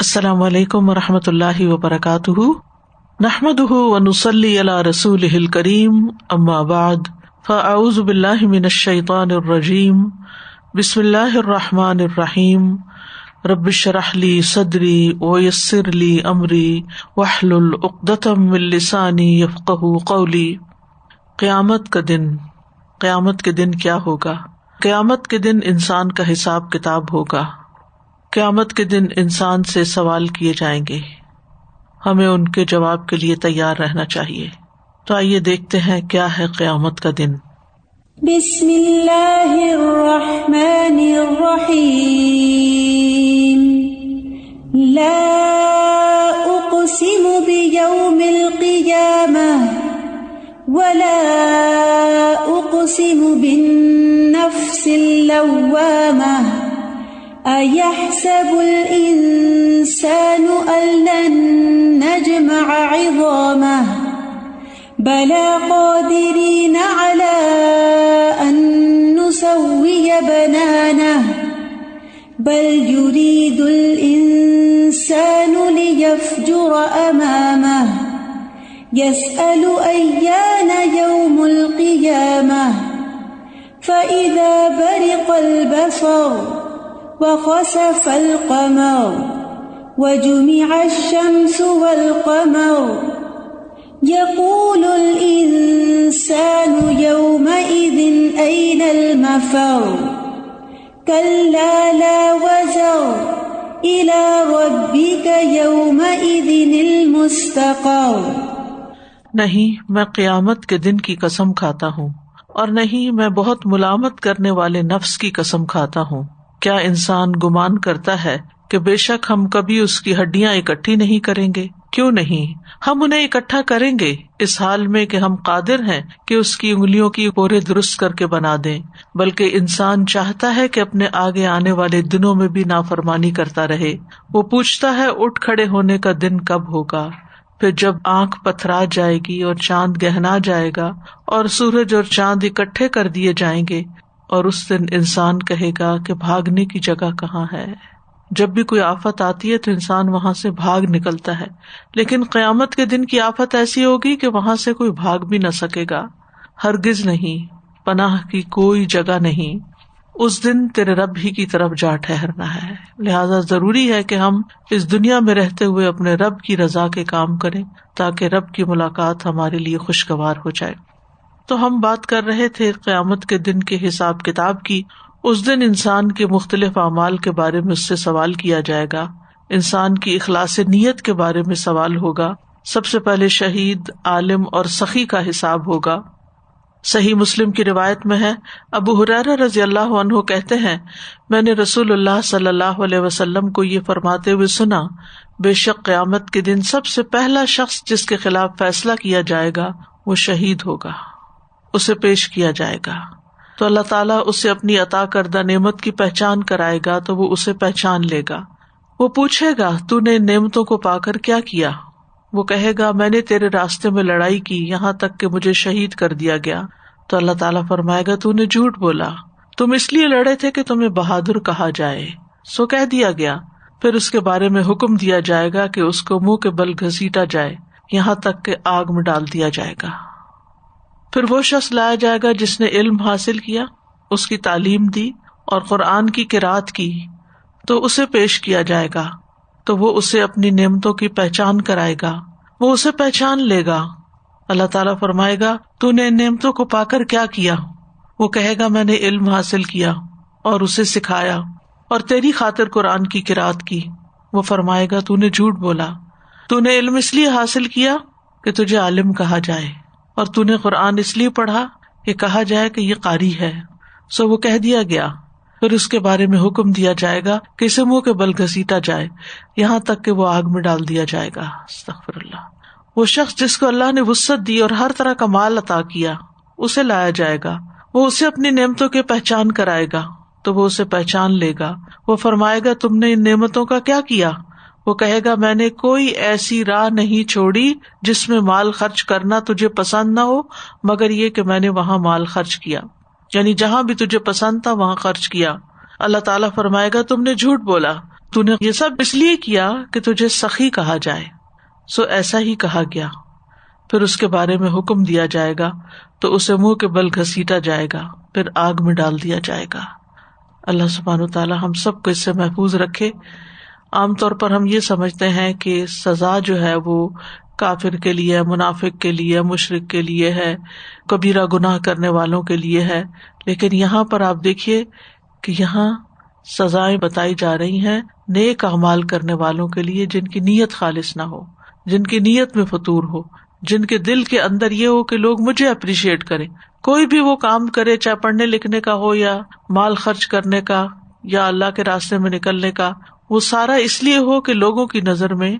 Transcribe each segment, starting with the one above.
السلام علیکم ورحمۃ اللہ وبرکاتہ، نحمدہ ونصلی علی رسولہ الکریم، اما بعد فاعوذ باللہ من الشیطان الرجیم، بسم اللہ الرحمن الرحیم، رب اشرح لی صدری ویسر لی امری واحلل عقدۃ من لسانی یفقہوا قولی۔ قیامت کے دن کیا ہوگا؟ قیامت کے دن انسان کا حساب کتاب ہوگا۔ قیامت کے دن انسان سے سوال کیے جائیں گے، ہمیں ان کے جواب کے لیے تیار رہنا چاہیے۔ تو آئیے دیکھتے ہیں کیا ہے قیامت کا دن۔ بسم اللہ الرحمن الرحیم، لا اقسم بیوم القیامہ ولا اقسم بالنفس اللوامہ، أَيَحْسَبُ الْإِنسَانُ أَن لَّن نَّجْمَعَ عِظَامَهُ بَلَىٰ قَادِرِينَ عَلَىٰ أَن نُّسَوِّيَ بَنَانَهُ بَلْ يُرِيدُ الْإِنسَانُ لِيَفْجُرَ أَمَامَهُ يَسْأَلُ أَيَّانَ يَوْمُ الْقِيَامَةِ فَإِذَا بَرِقَ الْبَصَرُ وخسف القمر وجمع الشمس والقمر يقول الإنسان يومئذ أين المفر كلا لا وزر إلى ربك يومئذ المستقر۔ نہیں، میں قیامت کے دن کی قسم کھاتا ہوں، اور نہیں میں بہت ملامت کرنے والے نفس کی قسم کھاتا ہوں۔ کیا انسان گمان کرتا ہے کہ بے شک ہم کبھی اس کی ہڈیاں اکٹھی نہیں کریں گے؟ کیوں نہیں، ہم انہیں اکٹھا کریں گے، اس حال میں کہ ہم قادر ہیں کہ اس کی انگلیوں کی پورے درست کر کے بنا دیں۔ بلکہ انسان چاہتا ہے کہ اپنے آگے آنے والے دنوں میں بھی نافرمانی کرتا رہے۔ وہ پوچھتا ہے اٹھ کھڑے ہونے کا دن کب ہوگا؟ پھر جب آنکھ پتھرا جائے گی اور چاند گہنا جائے گا اور سورج اور چاند اکٹھے کر دیے جائیں گے، اور اس دن انسان کہے گا کہ بھاگنے کی جگہ کہاں ہے۔ جب بھی کوئی آفت آتی ہے تو انسان وہاں سے بھاگ نکلتا ہے، لیکن قیامت کے دن کی آفت ایسی ہوگی کہ وہاں سے کوئی بھاگ بھی نہ سکے گا، ہرگز نہیں، پناہ کی کوئی جگہ نہیں۔ اس دن تیرے رب ہی کی طرف جا ٹھہرنا ہے، لہذا ضروری ہے کہ ہم اس دنیا میں رہتے ہوئے اپنے رب کی رضا کے کام کریں تاکہ رب کی ملاقات ہمارے لیے خوشگوار ہو جائے۔ تو ہم بات کر رہے تھے قیامت کے دن کے حساب کتاب کی۔ اس دن انسان کے مختلف اعمال کے بارے میں اس سے سوال کیا جائے گا، انسان کی اخلاص نیت کے بارے میں سوال ہوگا۔ سب سے پہلے شہید، عالم اور سخی کا حساب ہوگا۔ صحیح مسلم کی روایت میں ہے، ابو ہریرہ رضی اللہ عنہ کہتے ہیں، میں نے رسول اللہ صلی اللہ علیہ وسلم کو یہ فرماتے ہوئے سنا، بے شک قیامت کے دن سب سے پہلا شخص جس کے خلاف فیصلہ کیا جائے گا وہ شہید ہوگا، اسے پیش کیا جائے گا تو اللہ تعالیٰ اسے اپنی عطا کردہ نعمت کی پہچان کرائے گا تو وہ اسے پہچان لے گا۔ وہ پوچھے گا تو نے نعمتوں کو پا کر کیا کیا؟ وہ کہے گا میں نے تیرے راستے میں لڑائی کی یہاں تک کہ مجھے شہید کر دیا گیا۔ تو اللہ تعالیٰ فرمائے گا تو نے جھوٹ بولا، تم اس لیے لڑے تھے کہ تمہیں بہادر کہا جائے، سو کہہ دیا گیا۔ پھر اس کے بارے میں حکم دیا جائے گا کہ اس کو منہ کے بل گھسیٹا جائے یہاں تک کہ آگ میں ڈال دیا جائے گا۔ پھر وہ شخص لایا جائے گا جس نے علم حاصل کیا، اس کی تعلیم دی اور قرآن کی قرات کی، تو اسے پیش کیا جائے گا تو وہ اسے اپنی نعمتوں کی پہچان کرائے گا، وہ اسے پہچان لے گا۔ اللہ تعالیٰ فرمائے گا تو نے ان نعمتوں کو پا کر کیا کیا؟ وہ کہے گا میں نے علم حاصل کیا اور اسے سکھایا اور تیری خاطر قرآن کی قرات کی۔ وہ فرمائے گا تو نے جھوٹ بولا، تو نے علم اس لیے حاصل کیا کہ تجھے عالم کہا جائے، اور تو نے قرآن اس لیے پڑھا کہ کہا جائے کہ یہ قاری ہے، سو وہ کہہ دیا گیا۔ پھر اس کے بارے میں حکم دیا جائے گا کہ اسے منہ کے بل گھسیٹا جائے یہاں تک کہ وہ آگ میں ڈال دیا جائے گا۔ استغفر اللہ۔ وہ شخص جس کو اللہ نے وسعت دی اور ہر طرح کا مال عطا کیا اسے لایا جائے گا، وہ اسے اپنی نعمتوں کی پہچان کرائے گا تو وہ اسے پہچان لے گا۔ وہ فرمائے گا تم نے ان نعمتوں کا کیا کیا؟ وہ کہے گا میں نے کوئی ایسی راہ نہیں چھوڑی جس میں مال خرچ کرنا تجھے پسند نہ ہو مگر یہ کہ میں نے وہاں مال خرچ کیا، یعنی جہاں بھی تجھے پسند تھا وہاں خرچ کیا۔ اللہ تعالیٰ فرمائے گا تم نے جھوٹ بولا، تو نے یہ سب اس لیے کیا کہ تجھے سخی کہا جائے، سو ایسا ہی کہا گیا. پھر اس کے بارے میں حکم دیا جائے گا تو اسے منہ کے بل گھسیٹا جائے گا، پھر آگ میں ڈال دیا جائے گا. اللہ سبحانہ وتعالی ہم سب کو اس سے محفوظ رکھے. عام طور پر ہم یہ سمجھتے ہیں کہ سزا جو ہے وہ کافر کے لیے، منافق کے لیے، مشرک کے لیے ہے، کبیرہ گناہ کرنے والوں کے لیے ہے، لیکن یہاں پر آپ دیکھیے کہ یہاں سزائیں بتائی جا رہی ہیں نیک اعمال کرنے والوں کے لیے، جن کی نیت خالص نہ ہو، جن کی نیت میں فطور ہو، جن کے دل کے اندر یہ ہو کہ لوگ مجھے اپریشیٹ کریں. کوئی بھی وہ کام کرے، چاہے پڑھنے لکھنے کا ہو یا مال خرچ کرنے کا یا اللہ کے راستے میں نکلنے کا، وہ سارا اس لیے ہو کہ لوگوں کی نظر میں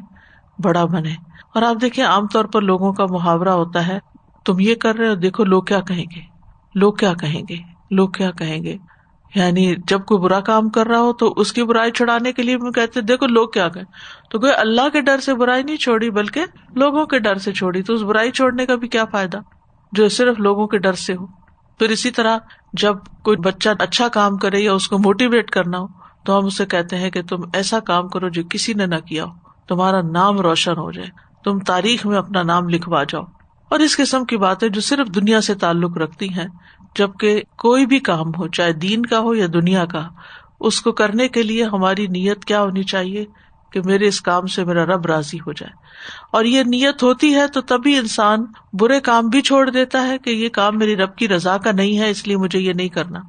بڑا بنے. اور آپ دیکھیں عام طور پر لوگوں کا محاورہ ہوتا ہے، تم یہ کر رہے ہو، دیکھو لوگ کیا کہیں گے، لوگ کیا کہیں گے، لوگ کیا کہیں گے. یعنی جب کوئی برا کام کر رہا ہو تو اس کی برائی چھڑانے کے لیے کہتے دیکھو لوگ کیا کہیں. تو کوئی اللہ کے ڈر سے برائی نہیں چھوڑی بلکہ لوگوں کے ڈر سے چھوڑی. تو اس برائی چھوڑنے کا بھی کیا فائدہ جو صرف لوگوں کے ڈر سے ہو. پھر اسی طرح جب کوئی بچہ اچھا کام کرے یا اس کو موٹیویٹ کرنا ہو تو ہم اسے کہتے ہیں کہ تم ایسا کام کرو جو کسی نے نہ کیا ہو، تمہارا نام روشن ہو جائے، تم تاریخ میں اپنا نام لکھوا جاؤ. اور اس قسم کی باتیں جو صرف دنیا سے تعلق رکھتی ہیں، جبکہ کوئی بھی کام ہو، چاہے دین کا ہو یا دنیا کا، اس کو کرنے کے لیے ہماری نیت کیا ہونی چاہیے کہ میرے اس کام سے میرا رب راضی ہو جائے. اور یہ نیت ہوتی ہے تو تبھی انسان برے کام بھی چھوڑ دیتا ہے کہ یہ کام میری رب کی رضا کا نہیں ہے، اس لیے مجھے یہ نہیں کرنا.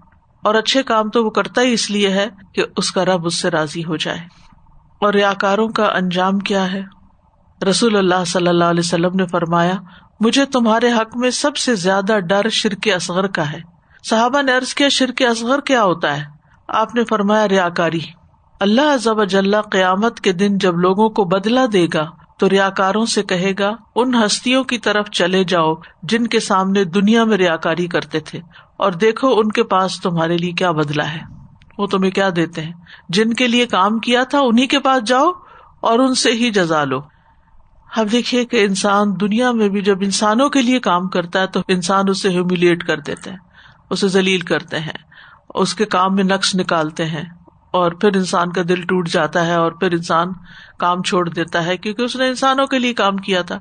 اور اچھے کام تو وہ کرتا ہی اس لیے ہے کہ اس کا رب اس سے راضی ہو جائے. اور ریاکاروں کا انجام کیا ہے؟ رسول اللہ صلی اللہ علیہ وسلم نے فرمایا، مجھے تمہارے حق میں سب سے زیادہ ڈر شرک اصغر کا ہے. صحابہ نے عرض کیا شرک اصغر کیا ہوتا ہے؟ آپ نے فرمایا ریاکاری. اللہ عز و جل قیامت کے دن جب لوگوں کو بدلہ دے گا تو ریاکاروں سے کہے گا ان ہستیوں کی طرف چلے جاؤ جن کے سامنے دنیا میں ریاکاری کرتے تھے، اور دیکھو ان کے پاس تمہارے لیے کیا بدلہ ہے، وہ تمہیں کیا دیتے ہیں. جن کے لیے کام کیا تھا انہی کے پاس جاؤ اور ان سے ہی جزا لو. اب دیکھیے کہ انسان دنیا میں بھی جب انسانوں کے لیے کام کرتا ہے تو انسان اسے ہیوملیٹ کر دیتے ہیں، اسے ذلیل کرتے ہیں، اس کے کام میں نقص نکالتے ہیں، اور پھر انسان کا دل ٹوٹ جاتا ہے اور پھر انسان کام چھوڑ دیتا ہے کیونکہ اس نے انسانوں کے لیے کام کیا تھا.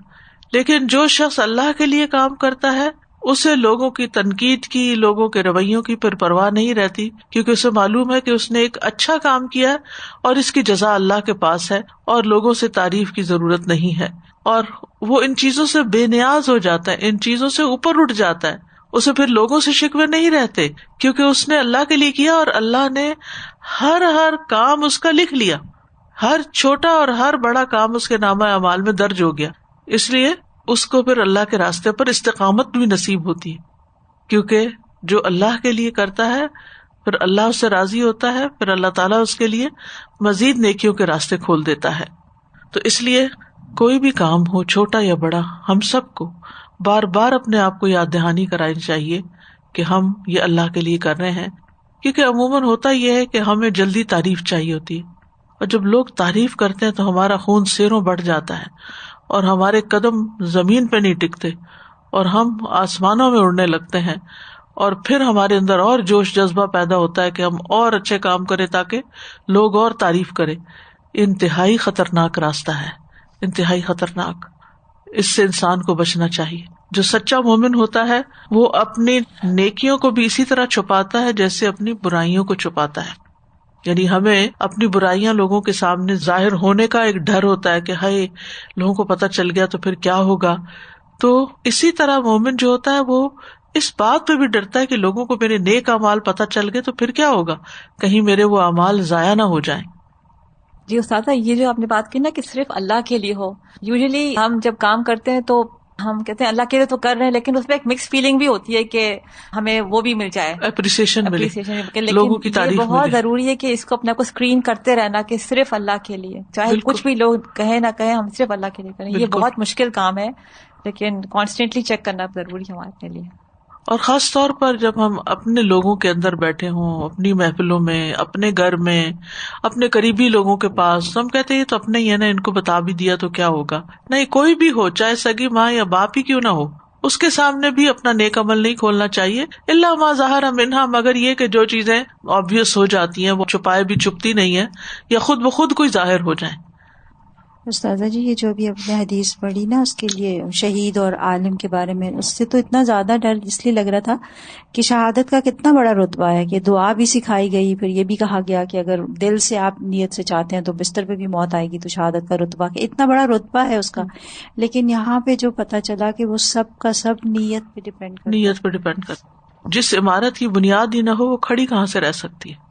لیکن جو شخص اللہ کے لیے کام کرتا ہے اسے لوگوں کی تنقید کی، لوگوں کے رویوں کی پھر پرواہ نہیں رہتی، کیونکہ اسے معلوم ہے کہ اس نے ایک اچھا کام کیا ہے اور اس کی جزا اللہ کے پاس ہے اور لوگوں سے تعریف کی ضرورت نہیں ہے. اور وہ ان چیزوں سے بے نیاز ہو جاتا ہے، ان چیزوں سے اوپر اٹھ جاتا ہے. اسے پھر لوگوں سے شکوے نہیں رہتے کیونکہ اس نے اللہ کے لیے کیا اور اللہ نے ہر کام اس کا لکھ لیا، ہر چھوٹا اور ہر بڑا کام اس کے نامہ اعمال میں درج ہو گیا. اس لیے اس کو پھر اللہ کے راستے پر استقامت بھی نصیب ہوتی ہے، کیونکہ جو اللہ کے لیے کرتا ہے پھر اللہ اس سے راضی ہوتا ہے، پھر اللہ تعالیٰ اس کے لیے مزید نیکیوں کے راستے کھول دیتا ہے. تو اس لیے کوئی بھی کام ہو چھوٹا یا بڑا، ہم سب کو بار بار اپنے آپ کو یاد دہانی کرانی چاہیے کہ ہم یہ اللہ کے لیے کر رہے ہیں. کیونکہ عموماً ہوتا یہ ہے کہ ہمیں جلدی تعریف چاہیے ہوتی ہے، اور جب لوگ تعریف کرتے ہیں تو ہمارا خون سینوں بڑھ جاتا ہے اور ہمارے قدم زمین پہ نہیں ٹکتے اور ہم آسمانوں میں اڑنے لگتے ہیں، اور پھر ہمارے اندر اور جوش جذبہ پیدا ہوتا ہے کہ ہم اور اچھے کام کریں تاکہ لوگ اور تعریف کریں. انتہائی خطرناک راستہ ہے، انتہائی خطرناک. اس سے انسان کو بچنا چاہیے. جو سچا مومن ہوتا ہے وہ اپنی نیکیوں کو بھی اسی طرح چھپاتا ہے جیسے اپنی برائیوں کو چھپاتا ہے. یعنی ہمیں اپنی برائیاں لوگوں کے سامنے ظاہر ہونے کا ایک ڈر ہوتا ہے کہ ہائے لوگوں کو پتہ چل گیا تو پھر کیا ہوگا. تو اسی طرح مومن جو ہوتا ہے وہ اس بات پہ بھی ڈرتا ہے کہ لوگوں کو میرے نیک اعمال پتہ چل گئے تو پھر کیا ہوگا، کہیں میرے وہ اعمال ضائع نہ ہو جائیں. جی استاذہ، یہ جو آپ نے بات کی نا کہ صرف اللہ کے لیے ہو، یوزلی ہم جب کام کرتے ہیں تو ہم کہتے ہیں اللہ کے لیے تو کر رہے ہیں، لیکن اس میں ایک مکس فیلنگ بھی ہوتی ہے کہ ہمیں وہ بھی مل جائے، اپریسیشن ملے، لیکن لوگوں کی تعریف یہ بہت ملے. ضروری ہے کہ اس کو اپنے کو اسکرین کرتے رہنا کہ صرف اللہ کے لیے، چاہے کچھ بھی لوگ کہیں نہ کہیں، ہم صرف اللہ کے لیے کریں. یہ بہت مشکل کام ہے لیکن کانسٹینٹلی چیک کرنا ضروری ہے ہمارے لیے. اور خاص طور پر جب ہم اپنے لوگوں کے اندر بیٹھے ہوں، اپنی محفلوں میں، اپنے گھر میں، اپنے قریبی لوگوں کے پاس، ہم کہتے ہیں یہ تو اپنے ہی ہے نا، ان کو بتا بھی دیا تو کیا ہوگا. نہیں، کوئی بھی ہو، چاہے سگی ماں یا باپ ہی کیوں نہ ہو، اس کے سامنے بھی اپنا نیک عمل نہیں کھولنا چاہیے، الا ما ظہر منہا، مگر یہ کہ جو چیزیں آبویس ہو جاتی ہیں، وہ چھپائے بھی چھپتی نہیں ہے، یا خود بخود کوئی ظاہر ہو جائیں. استاذہ جی یہ جو بھی اپنے حدیث پڑھی نا، اس کے لیے شہید اور عالم کے بارے میں، اس سے تو اتنا زیادہ ڈر اس لیے لگ رہا تھا کہ شہادت کا کتنا بڑا رتبہ ہے، کہ دعا بھی سکھائی گئی، پھر یہ بھی کہا گیا کہ اگر دل سے آپ نیت سے چاہتے ہیں تو بستر پہ بھی موت آئے گی، تو شہادت کا رتبہ کہ اتنا بڑا رتبہ ہے اس کا. لیکن یہاں پہ جو پتہ چلا کہ وہ سب کا سب نیت پہ ڈیپینڈ کرتا ہے. نیت پہ ڈیپینڈ کرتا ہے. جس عمارت کی بنیاد ہی نہ ہو وہ کھڑی کہاں سے رہ سکتی ہے؟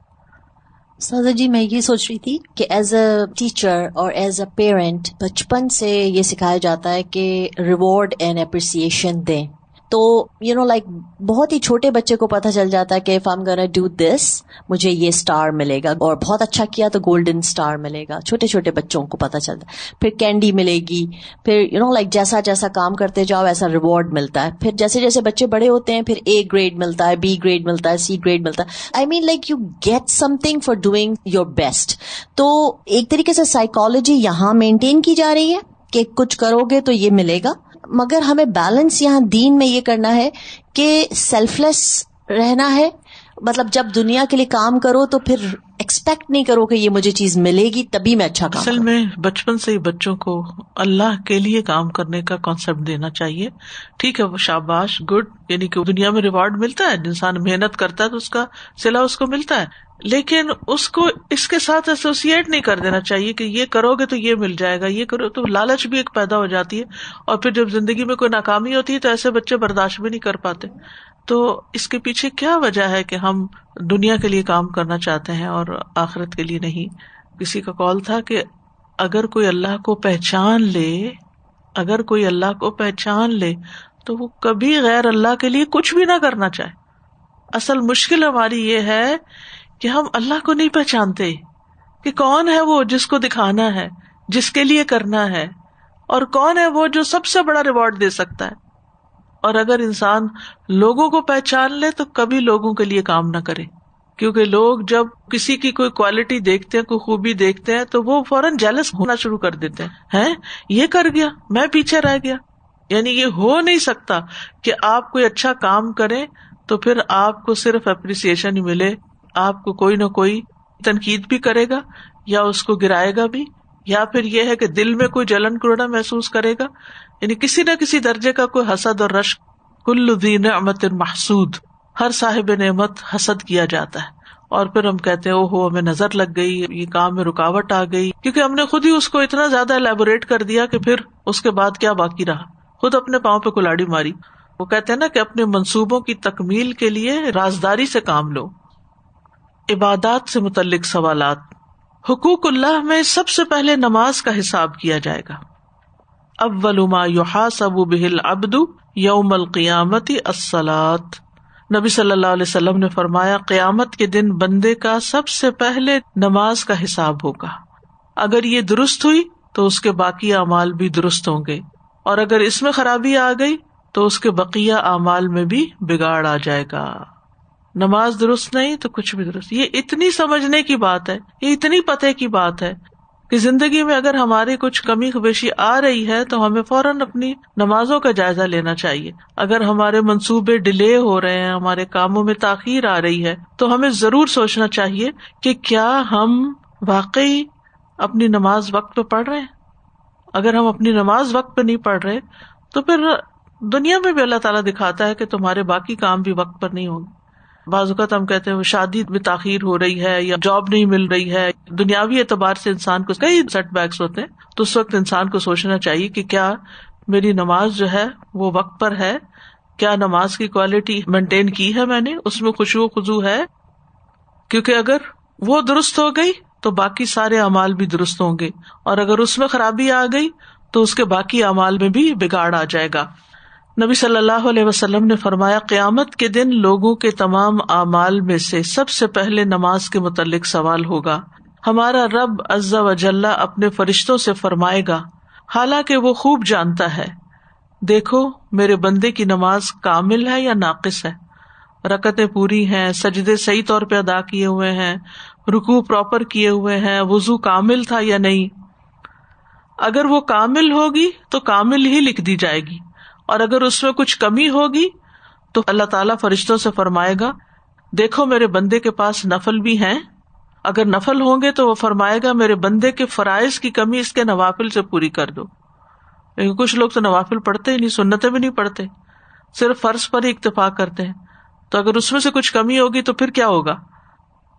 سازا جی میں یہ سوچ رہی تھی کہ ایز اے ٹیچر اور ایز اے پیرنٹ بچپن سے یہ سکھایا جاتا ہے کہ ریوارڈ اینڈ اپریسیشن دیں. تو لائک بہت ہی چھوٹے بچے کو پتہ چل جاتا ہے کہ if I'm gonna do this مجھے یہ اسٹار ملے گا، اور بہت اچھا کیا تو گولڈن اسٹار ملے گا. چھوٹے چھوٹے بچوں کو پتہ چلتا ہے. پھر کینڈی ملے گی، پھر لائک جیسا جیسا کام کرتے جاؤ ایسا ریوارڈ ملتا ہے. پھر جیسے جیسے بچے بڑے ہوتے ہیں پھر A گریڈ ملتا ہے، B گریڈ ملتا ہے، C گریڈ ملتا ہے. I mean like you get something for doing your best. تو ایک طریقے سے سائیکالوجی یہاں مینٹین کی جا رہی ہے کہ کچھ کرو گے تو یہ ملے گا، مگر ہمیں بیلنس یہاں دین میں یہ کرنا ہے کہ سیلف لیس رہنا ہے. مطلب جب دنیا کے لیے کام کرو تو پھر ایکسپیکٹ نہیں کرو کہ یہ مجھے چیز ملے گی تبھی میں اچھا کام اصل میں بچپن سے ہی بچوں کو اللہ کے لیے کام کرنے کا کانسیپٹ دینا چاہیے. ٹھیک ہے، وہ شاباش گڈ، یعنی کہ دنیا میں ریوارڈ ملتا ہے، انسان محنت کرتا ہے تو اس کا صلہ اس کو ملتا ہے، لیکن اس کو اس کے ساتھ ایسوسیٹ نہیں کر دینا چاہیے کہ یہ کرو گے تو یہ مل جائے گا، یہ کرو تو لالچ بھی ایک پیدا ہو جاتی ہے. اور پھر جب زندگی میں کوئی ناکامی ہوتی ہے تو ایسے بچے برداشت بھی نہیں کر پاتے. تو اس کے پیچھے کیا وجہ ہے کہ ہم دنیا کے لیے کام کرنا چاہتے ہیں اور آخرت کے لیے نہیں؟ کسی کا قول تھا کہ اگر کوئی اللہ کو پہچان لے تو وہ کبھی غیر اللہ کے لیے کچھ بھی نہ کرنا چاہے. اصل مشکل ہماری یہ ہے کہ ہم اللہ کو نہیں پہچانتے کہ کون ہے وہ جس کو دکھانا ہے، جس کے لیے کرنا ہے، اور کون ہے وہ جو سب سے بڑا ریوارڈ دے سکتا ہے. اور اگر انسان لوگوں کو پہچان لے تو کبھی لوگوں کے لیے کام نہ کرے، کیونکہ لوگ جب کسی کی کوئی کوالٹی دیکھتے ہیں، کوئی خوبی دیکھتے ہیں تو وہ فوراً جیلس ہونا شروع کر دیتے ہیں، یہ کر گیا میں پیچھے رہ گیا. یعنی یہ ہو نہیں سکتا کہ آپ کوئی اچھا کام کریں تو پھر آپ کو صرف اپریسیشن ہی ملے. آپ کو کوئی نہ کوئی تنقید بھی کرے گا یا اس کو گرائے گا بھی، یا پھر یہ ہے کہ دل میں کوئی جلن کروڑا محسوس کرے گا. یعنی کسی نہ کسی درجے کا کوئی حسد اور رشک. کل ذی نعمت محسود، ہر صاحب نعمت حسد کیا جاتا ہے. اور پھر ہم کہتے ہیں اوہو ہمیں نظر لگ گئی، یہ کام میں رکاوٹ آ گئی، کیونکہ ہم نے خود ہی اس کو اتنا زیادہ الیبوریٹ کر دیا کہ پھر اس کے بعد کیا باقی رہا، خود اپنے پاؤں پہ کلاڑی ماری. وہ کہتے ہیں نا کہ اپنے منصوبوں کی تکمیل کے لیے رازداری سے کام لو. عبادات سے متعلق سوالات. حقوق اللہ میں سب سے پہلے نماز کا حساب کیا جائے گا. اول ما یحاسب بہ العبد یوم القیامت الصلاۃ. نبی صلی اللہ علیہ وسلم نے فرمایا قیامت کے دن بندے کا سب سے پہلے نماز کا حساب ہوگا. اگر یہ درست ہوئی تو اس کے باقی اعمال بھی درست ہوں گے، اور اگر اس میں خرابی آ گئی تو اس کے بقیہ اعمال میں بھی بگاڑ آ جائے گا. نماز درست نہیں تو کچھ بھی درست. یہ اتنی سمجھنے کی بات ہے، یہ اتنی پتہ کی بات ہے کہ زندگی میں اگر ہماری کچھ کمی بیشی آ رہی ہے تو ہمیں فوراً اپنی نمازوں کا جائزہ لینا چاہیے. اگر ہمارے منصوبے ڈیلے ہو رہے ہیں، ہمارے کاموں میں تاخیر آ رہی ہے، تو ہمیں ضرور سوچنا چاہیے کہ کیا ہم واقعی اپنی نماز وقت پہ پڑھ رہے ہیں. اگر ہم اپنی نماز وقت پہ نہیں پڑھ رہے تو پھر دنیا میں بھی اللہ تعالیٰ دکھاتا ہے کہ تمہارے باقی کام بھی وقت پر نہیں ہوں گے. بعض اوقات ہم کہتے ہیں شادی میں تاخیر ہو رہی ہے یا جاب نہیں مل رہی ہے، دنیاوی اعتبار سے انسان کو کئی سیٹ بیکس ہوتے ہیں، تو اس وقت انسان کو سوچنا چاہیے کہ کیا میری نماز جو ہے وہ وقت پر ہے، کیا نماز کی کوالٹی مینٹین کی ہے میں نے، اس میں خشوع و خضوع ہے. کیونکہ اگر وہ درست ہو گئی تو باقی سارے اعمال بھی درست ہوں گے، اور اگر اس میں خرابی آ گئی تو اس کے باقی اعمال میں بھی بگاڑ آ جائے گا. نبی صلی اللہ علیہ وسلم نے فرمایا قیامت کے دن لوگوں کے تمام اعمال میں سے سب سے پہلے نماز کے متعلق سوال ہوگا. ہمارا رب عز و جل اپنے فرشتوں سے فرمائے گا، حالانکہ وہ خوب جانتا ہے، دیکھو میرے بندے کی نماز کامل ہے یا ناقص ہے، رکعتیں پوری ہیں، سجدے صحیح طور پہ ادا کیے ہوئے ہیں، رکوع پراپر کیے ہوئے ہیں، وضو کامل تھا یا نہیں. اگر وہ کامل ہوگی تو کامل ہی لکھ دی جائے گی، اور اگر اس میں کچھ کمی ہوگی تو اللہ تعالیٰ فرشتوں سے فرمائے گا دیکھو میرے بندے کے پاس نفل بھی ہیں، اگر نفل ہوں گے تو وہ فرمائے گا میرے بندے کے فرائض کی کمی اس کے نوافل سے پوری کر دو. لیکن کچھ لوگ تو نوافل پڑھتے ہی نہیں، سنتیں بھی نہیں پڑھتے، صرف فرض پر ہی اکتفا کرتے ہیں. تو اگر اس میں سے کچھ کمی ہوگی تو پھر کیا ہوگا؟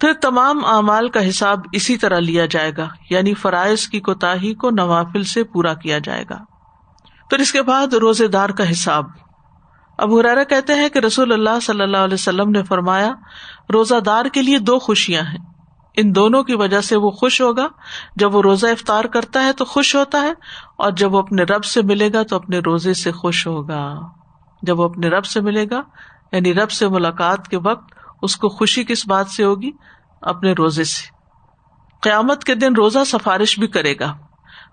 پھر تمام اعمال کا حساب اسی طرح لیا جائے گا، یعنی فرائض کی کوتاہی کو نوافل سے پورا کیا جائے گا. پھر اس کے بعد روزے دار کا حساب. ابو ہریرہ کہتے ہیں کہ رسول اللہ صلی اللہ علیہ وسلم نے فرمایا روزہ دار کے لیے 2 خوشیاں ہیں، ان دونوں کی وجہ سے وہ خوش ہوگا. جب وہ روزہ افطار کرتا ہے تو خوش ہوتا ہے، اور جب وہ اپنے رب سے ملے گا تو اپنے روزے سے خوش ہوگا. جب وہ اپنے رب سے ملے گا یعنی رب سے ملاقات کے وقت اس کو خوشی کس بات سے ہوگی؟ اپنے روزے سے. قیامت کے دن روزہ سفارش بھی کرے گا.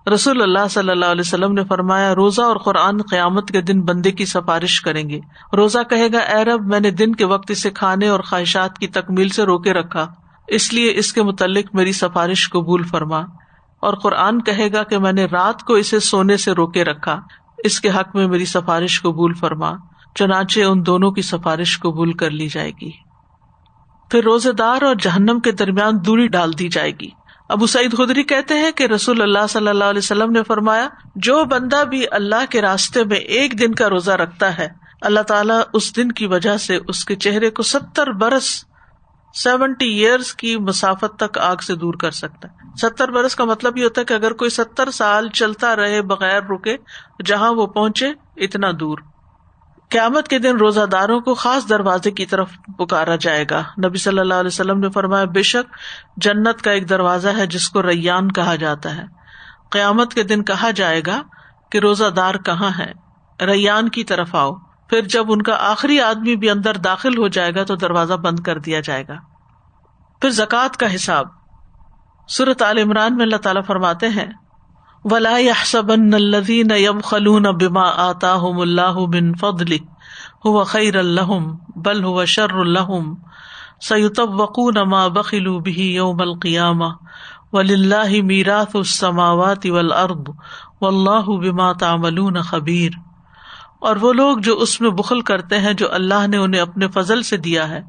رسول اللہ صلی اللہ علیہ وسلم نے فرمایا روزہ اور قرآن قیامت کے دن بندے کی سفارش کریں گے. روزہ کہے گا اے رب میں نے دن کے وقت اسے کھانے اور خواہشات کی تکمیل سے روکے رکھا، اس لیے اس کے متعلق میری سفارش قبول فرما. اور قرآن کہے گا کہ میں نے رات کو اسے سونے سے روکے رکھا، اس کے حق میں میری سفارش قبول فرما. چنانچہ ان دونوں کی سفارش قبول کر لی جائے گی. پھر روزے دار اور جہنم کے درمیان دوری ڈال دی جائے گی. ابو سعید خدری کہتے ہیں کہ رسول اللہ صلی اللہ علیہ وسلم نے فرمایا جو بندہ بھی اللہ کے راستے میں 1 دن کا روزہ رکھتا ہے اللہ تعالیٰ اس دن کی وجہ سے اس کے چہرے کو 70 برس 70 ایئرز کی مسافت تک آگ سے دور کر سکتا ہے. 70 برس کا مطلب یہ ہوتا ہے کہ اگر کوئی 70 سال چلتا رہے بغیر رکے جہاں وہ پہنچے اتنا دور. قیامت کے دن روزہ داروں کو خاص دروازے کی طرف پکارا جائے گا. نبی صلی اللہ علیہ وسلم نے فرمایا بے شک جنت کا ایک دروازہ ہے جس کو ریان کہا جاتا ہے. قیامت کے دن کہا جائے گا کہ روزہ دار کہاں ہے، ریان کی طرف آؤ. پھر جب ان کا آخری آدمی بھی اندر داخل ہو جائے گا تو دروازہ بند کر دیا جائے گا. پھر زکوٰۃ کا حساب. سورۃ آل عمران میں اللہ تعالیٰ فرماتے ہیں وَلَا يَحْسَبَنَّ الَّذِينَ يَبْخَلُونَ بِمَا آتَاهُمُ اللَّهُ مِنْ فَضْلِهِ هُوَ خَيْرًا لَهُمْ بَلْ هُوَ شَرٌّ لَهُمْ سَيُطَوَّقُونَ مَا بَخِلُوا بِهِ يَوْمَ الْقِيَامَةِ وَلِلَّهِ مِيرَاثُ السَّمَاوَاتِ وَالْأَرْضِ وَاللَّهُ بِمَا تَعْمَلُونَ خَبِيرٌ. اور وہ لوگ جو اس میں بخل کرتے ہیں جو اللہ نے انہیں اپنے فضل سے دیا ہے،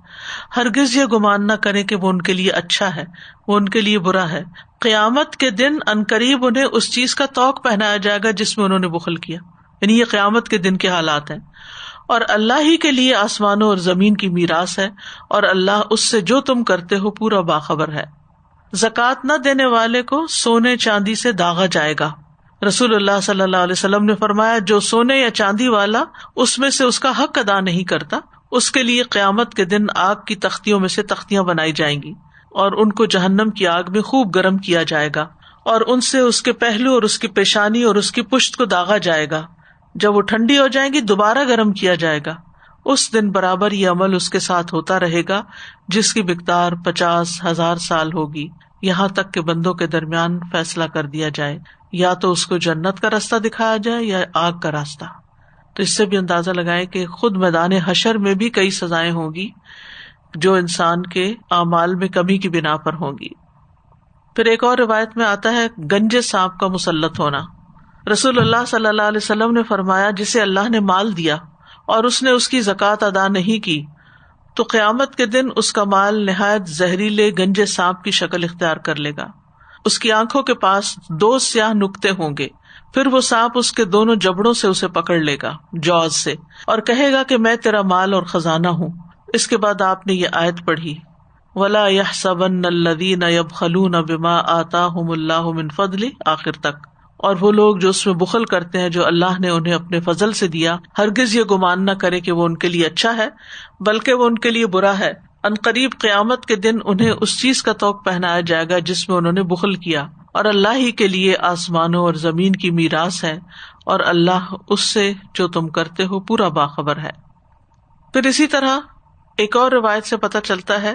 ہرگز یہ گمان نہ کریں کہ وہ ان کے لیے اچھا ہے، وہ ان کے لیے برا ہے. قیامت کے دن عنقریب انہیں اس چیز کا طوق پہنایا جائے گا جس میں انہوں نے بخل کیا. یعنی یہ قیامت کے دن کے حالات ہیں. اور اللہ ہی کے لیے آسمانوں اور زمین کی میراث ہے، اور اللہ اس سے جو تم کرتے ہو پورا باخبر ہے. زکوٰۃ نہ دینے والے کو سونے چاندی سے داغا جائے گا. رسول اللہ صلی اللہ علیہ وسلم نے فرمایا جو سونے یا چاندی والا اس میں سے اس کا حق ادا نہیں کرتا اس کے لیے قیامت کے دن آگ کی تختیوں میں سے تختیاں بنائی جائیں گی اور ان کو جہنم کی آگ میں خوب گرم کیا جائے گا اور ان سے اس کے پہلو اور اس کی پیشانی اور اس کی پشت کو داغا جائے گا. جب وہ ٹھنڈی ہو جائیں گی دوبارہ گرم کیا جائے گا. اس دن برابر یہ عمل اس کے ساتھ ہوتا رہے گا جس کی مقدار 50,000 سال ہوگی، یہاں تک کہ بندوں کے درمیان فیصلہ کر دیا جائے، یا تو اس کو جنت کا راستہ دکھایا جائے یا آگ کا راستہ. تو اس سے بھی اندازہ لگائیں کہ خود میدان حشر میں بھی کئی سزائیں ہوں گی جو انسان کے اعمال میں کمی کی بنا پر ہوں گی. پھر ایک اور روایت میں آتا ہے گنجے سانپ کا مسلط ہونا. رسول اللہ صلی اللہ علیہ وسلم نے فرمایا جسے اللہ نے مال دیا اور اس نے اس کی زکوٰۃ ادا نہیں کی تو قیامت کے دن اس کا مال نہایت زہریلے گنجے سانپ کی شکل اختیار کر لے گا. اس کی آنکھوں کے پاس 2 سیاہ نقطے ہوں گے. پھر وہ سانپ اس کے دونوں جبڑوں سے اسے پکڑ لے گا، جوز سے، اور کہے گا کہ میں تیرا مال اور خزانہ ہوں. اس کے بعد آپ نے یہ آیت پڑھی وَلَا يَحْسَبَنَّ الَّذِينَ يَبْخَلُونَ بِمَا آتَاهُمُ اللَّهُ مِنْ فَضْلِهِ آخر تک. اور وہ لوگ جو اس میں بخل کرتے ہیں جو اللہ نے انہیں اپنے فضل سے دیا، ہرگز یہ گمان نہ کرے کہ وہ ان کے لیے اچھا ہے بلکہ وہ ان کے لیے برا ہے. عنقریب قیامت کے دن انہیں اس چیز کا طوق پہنایا جائے گا جس میں انہوں نے بخل کیا، اور اللہ ہی کے لیے آسمانوں اور زمین کی میراث ہے اور اللہ اس سے جو تم کرتے ہو پورا باخبر ہے. پھر اسی طرح ایک اور روایت سے پتہ چلتا ہے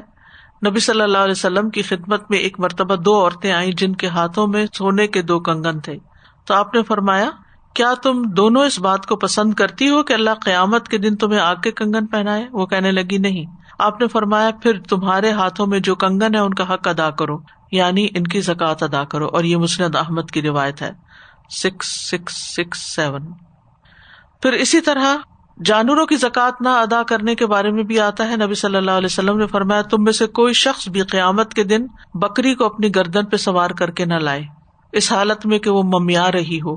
نبی صلی اللہ علیہ وسلم کی خدمت میں ایک مرتبہ 2 عورتیں آئیں جن کے ہاتھوں میں سونے کے 2 کنگن تھے. تو آپ نے فرمایا کیا تم دونوں اس بات کو پسند کرتی ہو کہ اللہ قیامت کے دن تمہیں آگ کے کنگن پہنائے؟ وہ کہنے لگی نہیں. آپ نے فرمایا پھر تمہارے ہاتھوں میں جو کنگن ہے ان کا حق ادا کرو، یعنی ان کی زکوٰۃ ادا کرو. اور یہ مسند احمد کی روایت ہے 6667. پھر اسی طرح جانوروں کی زکوٰۃ نہ ادا کرنے کے بارے میں بھی آتا ہے. نبی صلی اللہ علیہ وسلم نے فرمایا تم میں سے کوئی شخص بھی قیامت کے دن بکری کو اپنی گردن پہ سوار کر کے نہ لائے اس حالت میں کہ وہ ممیا رہی ہو،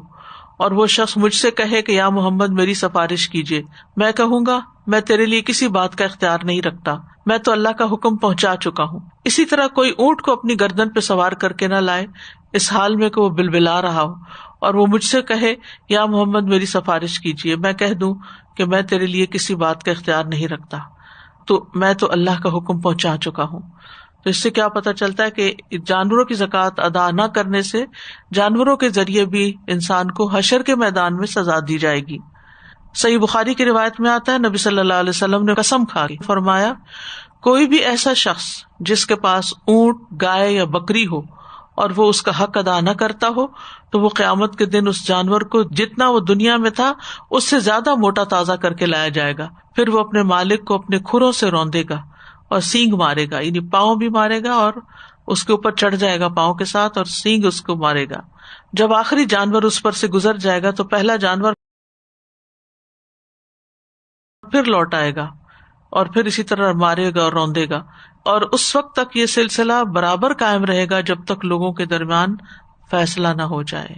اور وہ شخص مجھ سے کہے کہ یا محمد میری سفارش کیجیے، میں کہوں گا میں تیرے لیے کسی بات کا اختیار نہیں رکھتا، میں تو اللہ کا حکم پہنچا چکا ہوں. اسی طرح کوئی اونٹ کو اپنی گردن پہ سوار کر کے نہ لائے اس حال میں کہ وہ بلبلا رہا ہو، اور وہ مجھ سے کہے یا محمد میری سفارش کیجیے، میں کہہ دوں کہ میں تیرے لیے کسی بات کا اختیار نہیں رکھتا، تو میں تو اللہ کا حکم پہنچا چکا ہوں. تو اس سے کیا پتہ چلتا ہے کہ جانوروں کی زکوٰۃ ادا نہ کرنے سے جانوروں کے ذریعے بھی انسان کو حشر کے میدان میں سزا دی جائے گی. صحیح بخاری کی روایت میں آتا ہے نبی صلی اللہ علیہ وسلم نے قسم کھا کے فرمایا کوئی بھی ایسا شخص جس کے پاس اونٹ، گائے یا بکری ہو اور وہ اس کا حق ادا نہ کرتا ہو تو وہ قیامت کے دن اس جانور کو جتنا وہ دنیا میں تھا اس سے زیادہ موٹا تازہ کر کے لایا جائے گا. پھر وہ اپنے مالک کو اپنے کھروں سے روندے گا اور سینگ مارے گا، یعنی پاؤں بھی مارے گا اور اس کے اوپر چڑھ جائے گا پاؤں کے ساتھ اور سینگ اس کو مارے گا. جب آخری جانور اس پر سے گزر جائے گا تو پہلا جانور پھر لوٹ آئے گا اور پھر اسی طرح مارے گا اور روندے گا، اور اس وقت تک یہ سلسلہ برابر قائم رہے گا جب تک لوگوں کے درمیان فیصلہ نہ ہو جائے.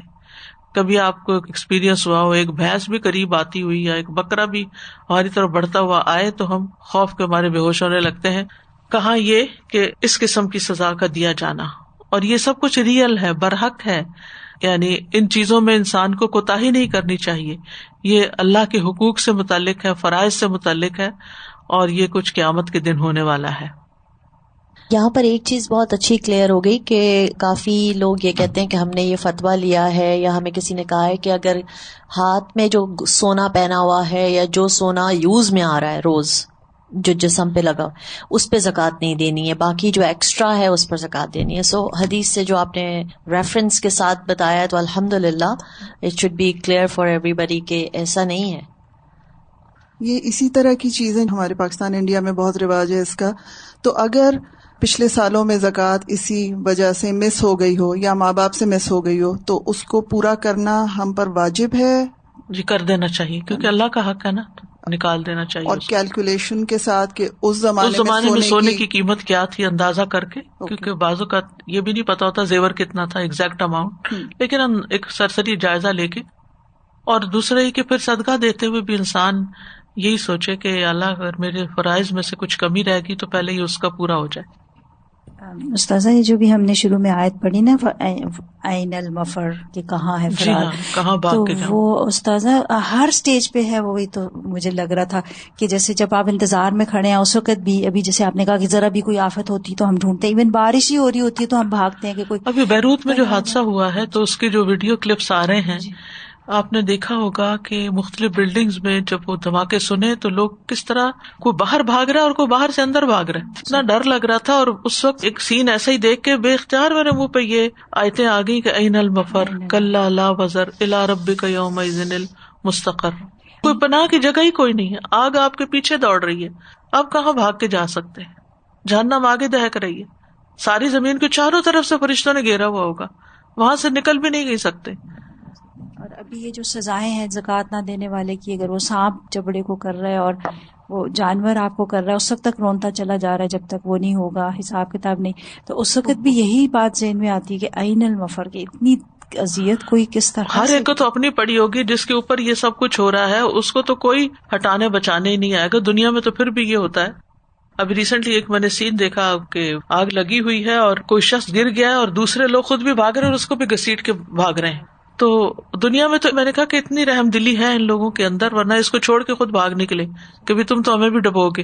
کبھی آپ کو ایکسپیرینس ہوا ہو ایک بھینس بھی قریب آتی ہوئی یا ایک بکرا بھی ہماری طرف بڑھتا ہوا آئے تو ہم خوف کے مارے بے ہوش ہونے لگتے ہیں. کہاں یہ کہ اس قسم کی سزا کا دیا جانا، اور یہ سب کچھ ریئل ہے، برحق ہے، یعنی ان چیزوں میں انسان کو کوتاہی نہیں کرنی چاہیے. یہ اللہ کے حقوق سے متعلق ہے، فرائض سے متعلق ہے، اور یہ کچھ قیامت کے دن ہونے والا ہے. یہاں پر ایک چیز بہت اچھی کلیئر ہو گئی کہ کافی لوگ یہ کہتے ہیں کہ ہم نے یہ فتویٰ لیا ہے یا ہمیں کسی نے کہا ہے کہ اگر ہاتھ میں جو سونا پہنا ہوا ہے یا جو سونا یوز میں آ رہا ہے روز جو جسم پہ لگا اس پہ زکوٰۃ نہیں دینی ہے، باقی جو ایکسٹرا ہے اس پر زکوٰۃ دینی ہے. سو حدیث سے جو آپ نے ریفرنس کے ساتھ بتایا تو الحمدللہ it should be clear for everybody کہ ایسا نہیں ہے. یہ اسی طرح کی چیزیں ہمارے پاکستان انڈیا میں بہت رواج ہے اس کا. تو اگر پچھلے سالوں میں زکوٰۃ اسی وجہ سے مس ہو گئی ہو یا ماں باپ سے مس ہو گئی ہو تو اس کو پورا کرنا ہم پر واجب ہے؟ جی کر دینا چاہیے کیونکہ اللہ کا حق ہے نا، نکال دینا چاہیے. اور کیلکولیشن کے ساتھ کہ اس زمانے میں سونے کی قیمت کیا تھی اندازہ کر کے، کیونکہ بعضوں کا یہ بھی نہیں پتا ہوتا زیور کتنا تھا ایگزیکٹ اماؤنٹ، لیکن ہم ایک سرسری جائزہ لے کے. اور دوسرا یہ کہ پھر صدقہ دیتے ہوئے بھی انسان یہی سوچے کہ اللہ اگر میرے فرائض میں سے کچھ کمی رہ گئی تو پہلے ہی اس کا پورا ہو جائے. استاذہ یہ جو بھی ہم نے شروع میں آیت پڑھی نا عین المفر کہ کہاں ہے فرار، جی ہاں، کہاں بھاگ کے تو وہ استاذہ ہر سٹیج پہ ہے. وہی تو مجھے لگ رہا تھا کہ جیسے جب آپ انتظار میں کھڑے ہیں اس وقت بھی، ابھی جیسے آپ نے کہا کہ ذرا بھی کوئی آفت ہوتی تو ہم ڈھونڈتے ہیں، ایون بارش ہی ہو رہی ہوتی ہے تو ہم بھاگتے ہیں کہ کوئی. ابھی بیروت میں جو حادثہ ہوا ہے تو اس کے جو ویڈیو کلپس آ رہے ہیں آپ نے دیکھا ہوگا کہ مختلف بلڈنگز میں جب وہ دھماکے سنے تو لوگ کس طرح کوئی باہر بھاگ رہا ہے اور کوئی باہر سے اندر بھاگ رہا ہے. اتنا ڈر لگ رہا تھا، اور اس وقت ایک سین ایسا ہی دیکھ کے بے اختیار میرے منہ پہ یہ آیتیں آ گئی کہ این المفر کلا لا وزر الی ربک یومئذ المستقر. کوئی پناہ کی جگہ ہی کوئی نہیں ہے، آگ آپ کے پیچھے دوڑ رہی ہے، آپ کہاں بھاگ کے جا سکتے ہیں؟ جہنم آگے دہک رہی ہے، ساری زمین کو چاروں طرف سے فرشتوں نے گھیرا ہوا ہوگا، وہاں سے نکل بھی نہیں سکتے. اور ابھی یہ جو سزائیں ہیں زکوٰۃ نہ دینے والے کی، اگر وہ سانپ جبڑے کو کر رہا ہے اور وہ جانور آپ کو کر رہا ہے، اس وقت تک رونتا چلا جا رہا ہے جب تک وہ نہیں ہوگا، حساب کتاب نہیں، تو اس وقت بھی یہی بات ذہن میں آتی ہے کہ عین المفر کی اتنی اذیت کوئی کس طرح. ہر ایک کو تو اپنی پڑی ہوگی، جس کے اوپر یہ سب کچھ ہو رہا ہے اس کو تو کوئی ہٹانے بچانے ہی نہیں آئے گا. دنیا میں تو پھر بھی یہ ہوتا ہے. ابھی ریسنٹلی ایک میں نے سین دیکھا کہ آگ لگی ہوئی ہے اور کوئی شخص گر گیا ہے اور دوسرے لوگ خود بھی بھاگ رہے ہیں اور اس کو بھی گھسیٹ کے بھاگ رہے ہیں. تو دنیا میں تو میں نے کہا کہ اتنی رحم دلی ہے ان لوگوں کے اندر، ورنہ اس کو چھوڑ کے خود بھاگ نکلے کہ بھی تم تو ہمیں بھی ڈبو گے.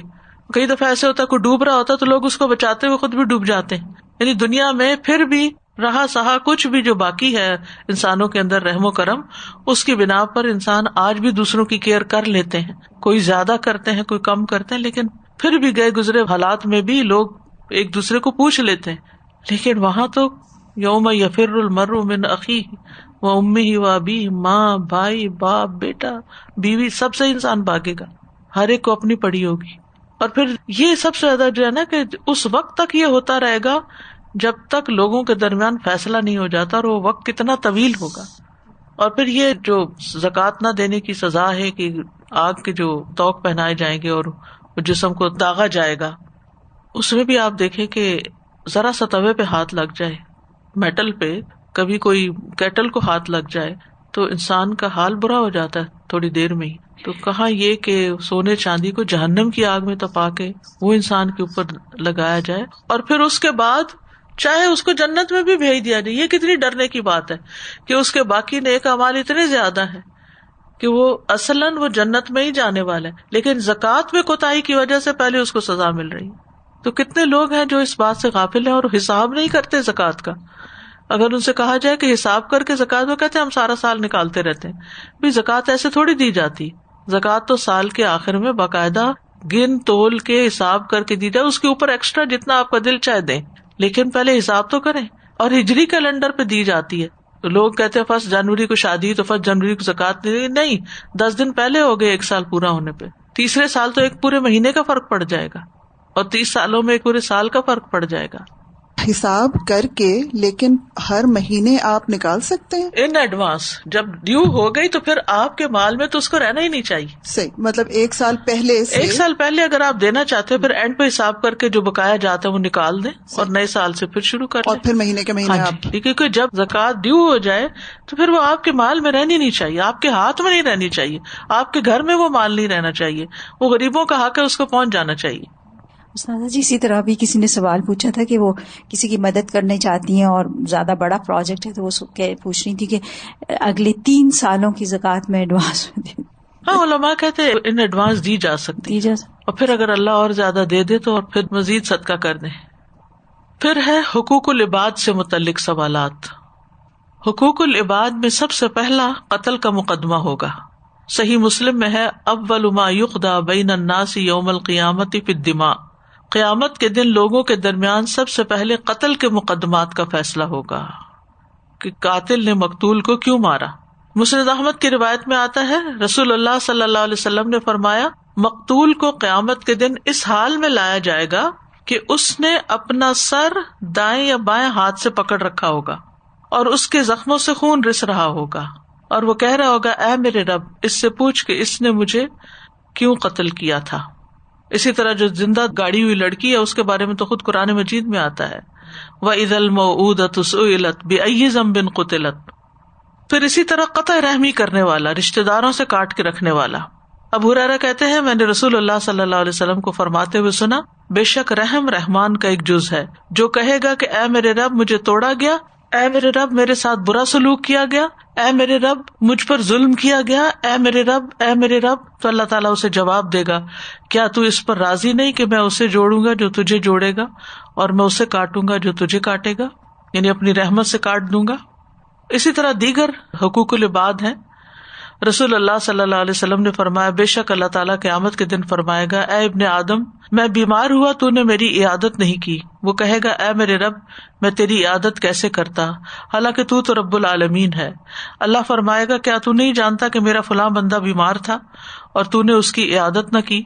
کئی دفعہ ایسے ہوتا ہے کوئی ڈوب رہا ہوتا تو لوگ اس کو بچاتے ہوئے خود بھی ڈوب جاتے ہیں. یعنی دنیا میں پھر بھی رہا سہا کچھ بھی جو باقی ہے انسانوں کے اندر رحم و کرم، اس کی بنا پر انسان آج بھی دوسروں کی کیئر کر لیتے ہیں. کوئی زیادہ کرتے ہیں کوئی کم کرتے ہیں، لیکن پھر بھی گئے گزرے حالات میں بھی لوگ ایک دوسرے کو پوچھ لیتے ہیں. لیکن وہاں تو یوم یفر المرء من اخیہ وامہ وابیہ، ماں بھائی باپ بیٹا بیوی سب سے انسان بھاگے گا، ہر ایک کو اپنی پڑی ہوگی. اور پھر یہ سب سے زیادہ جو ہے نا کہ اس وقت تک یہ ہوتا رہے گا جب تک لوگوں کے درمیان فیصلہ نہیں ہو جاتا، اور وہ وقت کتنا طویل ہوگا. اور پھر یہ جو زکوٰۃ نہ دینے کی سزا ہے کہ آگ کے جو توق پہنائے جائیں گے اور جسم کو داغا جائے گا، اس میں بھی آپ دیکھیں کہ ذرا سا توے پہ ہاتھ لگ جائے، میٹل پہ کبھی کوئی کیٹل کو ہاتھ لگ جائے تو انسان کا حال برا ہو جاتا ہے تھوڑی دیر میں ہی. تو کہاں یہ کہ سونے چاندی کو جہنم کی آگ میں تپا کے وہ انسان کے اوپر لگایا جائے اور پھر اس کے بعد چاہے اس کو جنت میں بھی بھیج دیا جائے. یہ کتنی ڈرنے کی بات ہے کہ اس کے باقی نیک اعمال اتنے زیادہ ہیں کہ وہ اصلاً وہ جنت میں ہی جانے والا ہے، لیکن زکوٰۃ میں کوتاہی کی وجہ سے پہلے اس کو سزا مل رہی. تو کتنے لوگ ہیں جو اس بات سے غافل ہیں اور حساب نہیں کرتے زکوٰۃ کا. اگر ان سے کہا جائے کہ حساب کر کے زکوٰۃ، وہ کہتے ہیں ہم سارا سال نکالتے رہتے ہیں. بھی زکوٰۃ ایسے تھوڑی دی جاتی. زکوٰۃ تو سال کے آخر میں باقاعدہ گن تول کے حساب کر کے دی جائے، اس کے اوپر ایکسٹرا جتنا آپ کا دل چاہے دیں، لیکن پہلے حساب تو کریں. اور ہجری کیلنڈر پہ دی جاتی ہے. تو لوگ کہتے ہیں 1 جنوری کو شادی تو 1 جنوری کو زکوٰۃ نہیں، 10 دن پہلے ہو گئے 1 سال پورا ہونے پہ. تیسرے سال تو ایک پورے مہینے کا فرق پڑ جائے گا اور 30 سالوں میں ایک پورے سال کا فرق پڑ جائے گا. حساب کر کے لیکن ہر مہینے آپ نکال سکتے ہیں ان ایڈوانس. جب ڈیو ہو گئی تو پھر آپ کے مال میں تو اس کو رہنا ہی نہیں چاہیے. صحیح، مطلب 1 سال پہلے سے 1 سال پہلے اگر آپ دینا چاہتے ہیں پھر اینڈ پہ حساب کر کے جو بقایا جاتا ہے وہ نکال دیں اور نئے سال سے پھر شروع کر دیں. اور پھر مہینے کے مہینے آپ کیونکہ جب زکوٰۃ ڈیو ہو جائے تو پھر وہ آپ کے مال میں رہنی نہیں چاہیے، آپ کے ہاتھ میں نہیں رہنی چاہیے، آپ کے گھر میں وہ مال نہیں رہنا چاہیے. وہ غریبوں کا حق ہے، اس کو پہنچ جانا چاہیے. استاذہ جی اسی طرح بھی کسی نے سوال پوچھا تھا کہ وہ کسی کی مدد کرنا چاہتی ہیں اور زیادہ بڑا پروجیکٹ ہے تو وہ پوچھ رہی تھی کہ اگلے 3 سالوں کی زکوٰۃ میں ایڈوانس میں دے. ہاں، علماء کہتے ہیں ان ایڈوانس دی جا سکتی اور پھر اگر اللہ اور زیادہ دے دے تو اور پھر مزید صدقہ کر دیں. پھر ہے حقوق العباد سے متعلق سوالات. حقوق العباد میں سب سے پہلا قتل کا مقدمہ ہوگا. صحیح مسلم میں ہے اول ما یقضی بین الناس یوم القیامۃ فی الدماء. قیامت کے دن لوگوں کے درمیان سب سے پہلے قتل کے مقدمات کا فیصلہ ہوگا کہ قاتل نے مقتول کو کیوں مارا. مسند احمد کی روایت میں آتا ہے رسول اللہ صلی اللہ علیہ وسلم نے فرمایا مقتول کو قیامت کے دن اس حال میں لایا جائے گا کہ اس نے اپنا سر دائیں یا بائیں ہاتھ سے پکڑ رکھا ہوگا اور اس کے زخموں سے خون رس رہا ہوگا اور وہ کہہ رہا ہوگا اے میرے رب اس سے پوچھ کہ اس نے مجھے کیوں قتل کیا تھا. اسی طرح جو زندہ گاڑی ہوئی لڑکی ہے اس کے بارے میں تو خود قرآن مجید میں آتا ہے وَإِذَا الْمَوْءُودَةُ سُئِلَتْ بِأَيِّ ذَنبٍ قُتِلَتْ. پھر اسی طرح قطع رحمی کرنے والا، رشتہ داروں سے کاٹ کے رکھنے والا. ابو ہریرہ کہتے ہیں میں نے رسول اللہ صلی اللہ علیہ وسلم کو فرماتے ہوئے سنا بے شک رحم رحمان کا ایک جز ہے. جو کہے گا کہ اے میرے رب مجھے توڑا گیا، اے میرے رب میرے ساتھ برا سلوک کیا گیا، اے میرے رب مجھ پر ظلم کیا گیا، اے میرے رب اے میرے رب، تو اللہ تعالیٰ اسے جواب دے گا کیا تو اس پر راضی نہیں کہ میں اسے جوڑوں گا جو تجھے جوڑے گا اور میں اسے کاٹوں گا جو تجھے کاٹے گا، یعنی اپنی رحمت سے کاٹ دوں گا. اسی طرح دیگر حقوق العباد ہیں. رسول اللہ صلی اللہ علیہ وسلم نے فرمایا بے شک اللہ تعالیٰ قیامت کے دن فرمائے گا اے ابن آدم میں بیمار ہوا تو نے میری عیادت نہیں کی. وہ کہے گا اے میرے رب میں تیری عیادت کیسے کرتا حالانکہ تو رب العالمین ہے. اللہ فرمائے گا کیا تو نہیں جانتا کہ میرا فلاں بندہ بیمار تھا اور تو نے اس کی عیادت نہ کی؟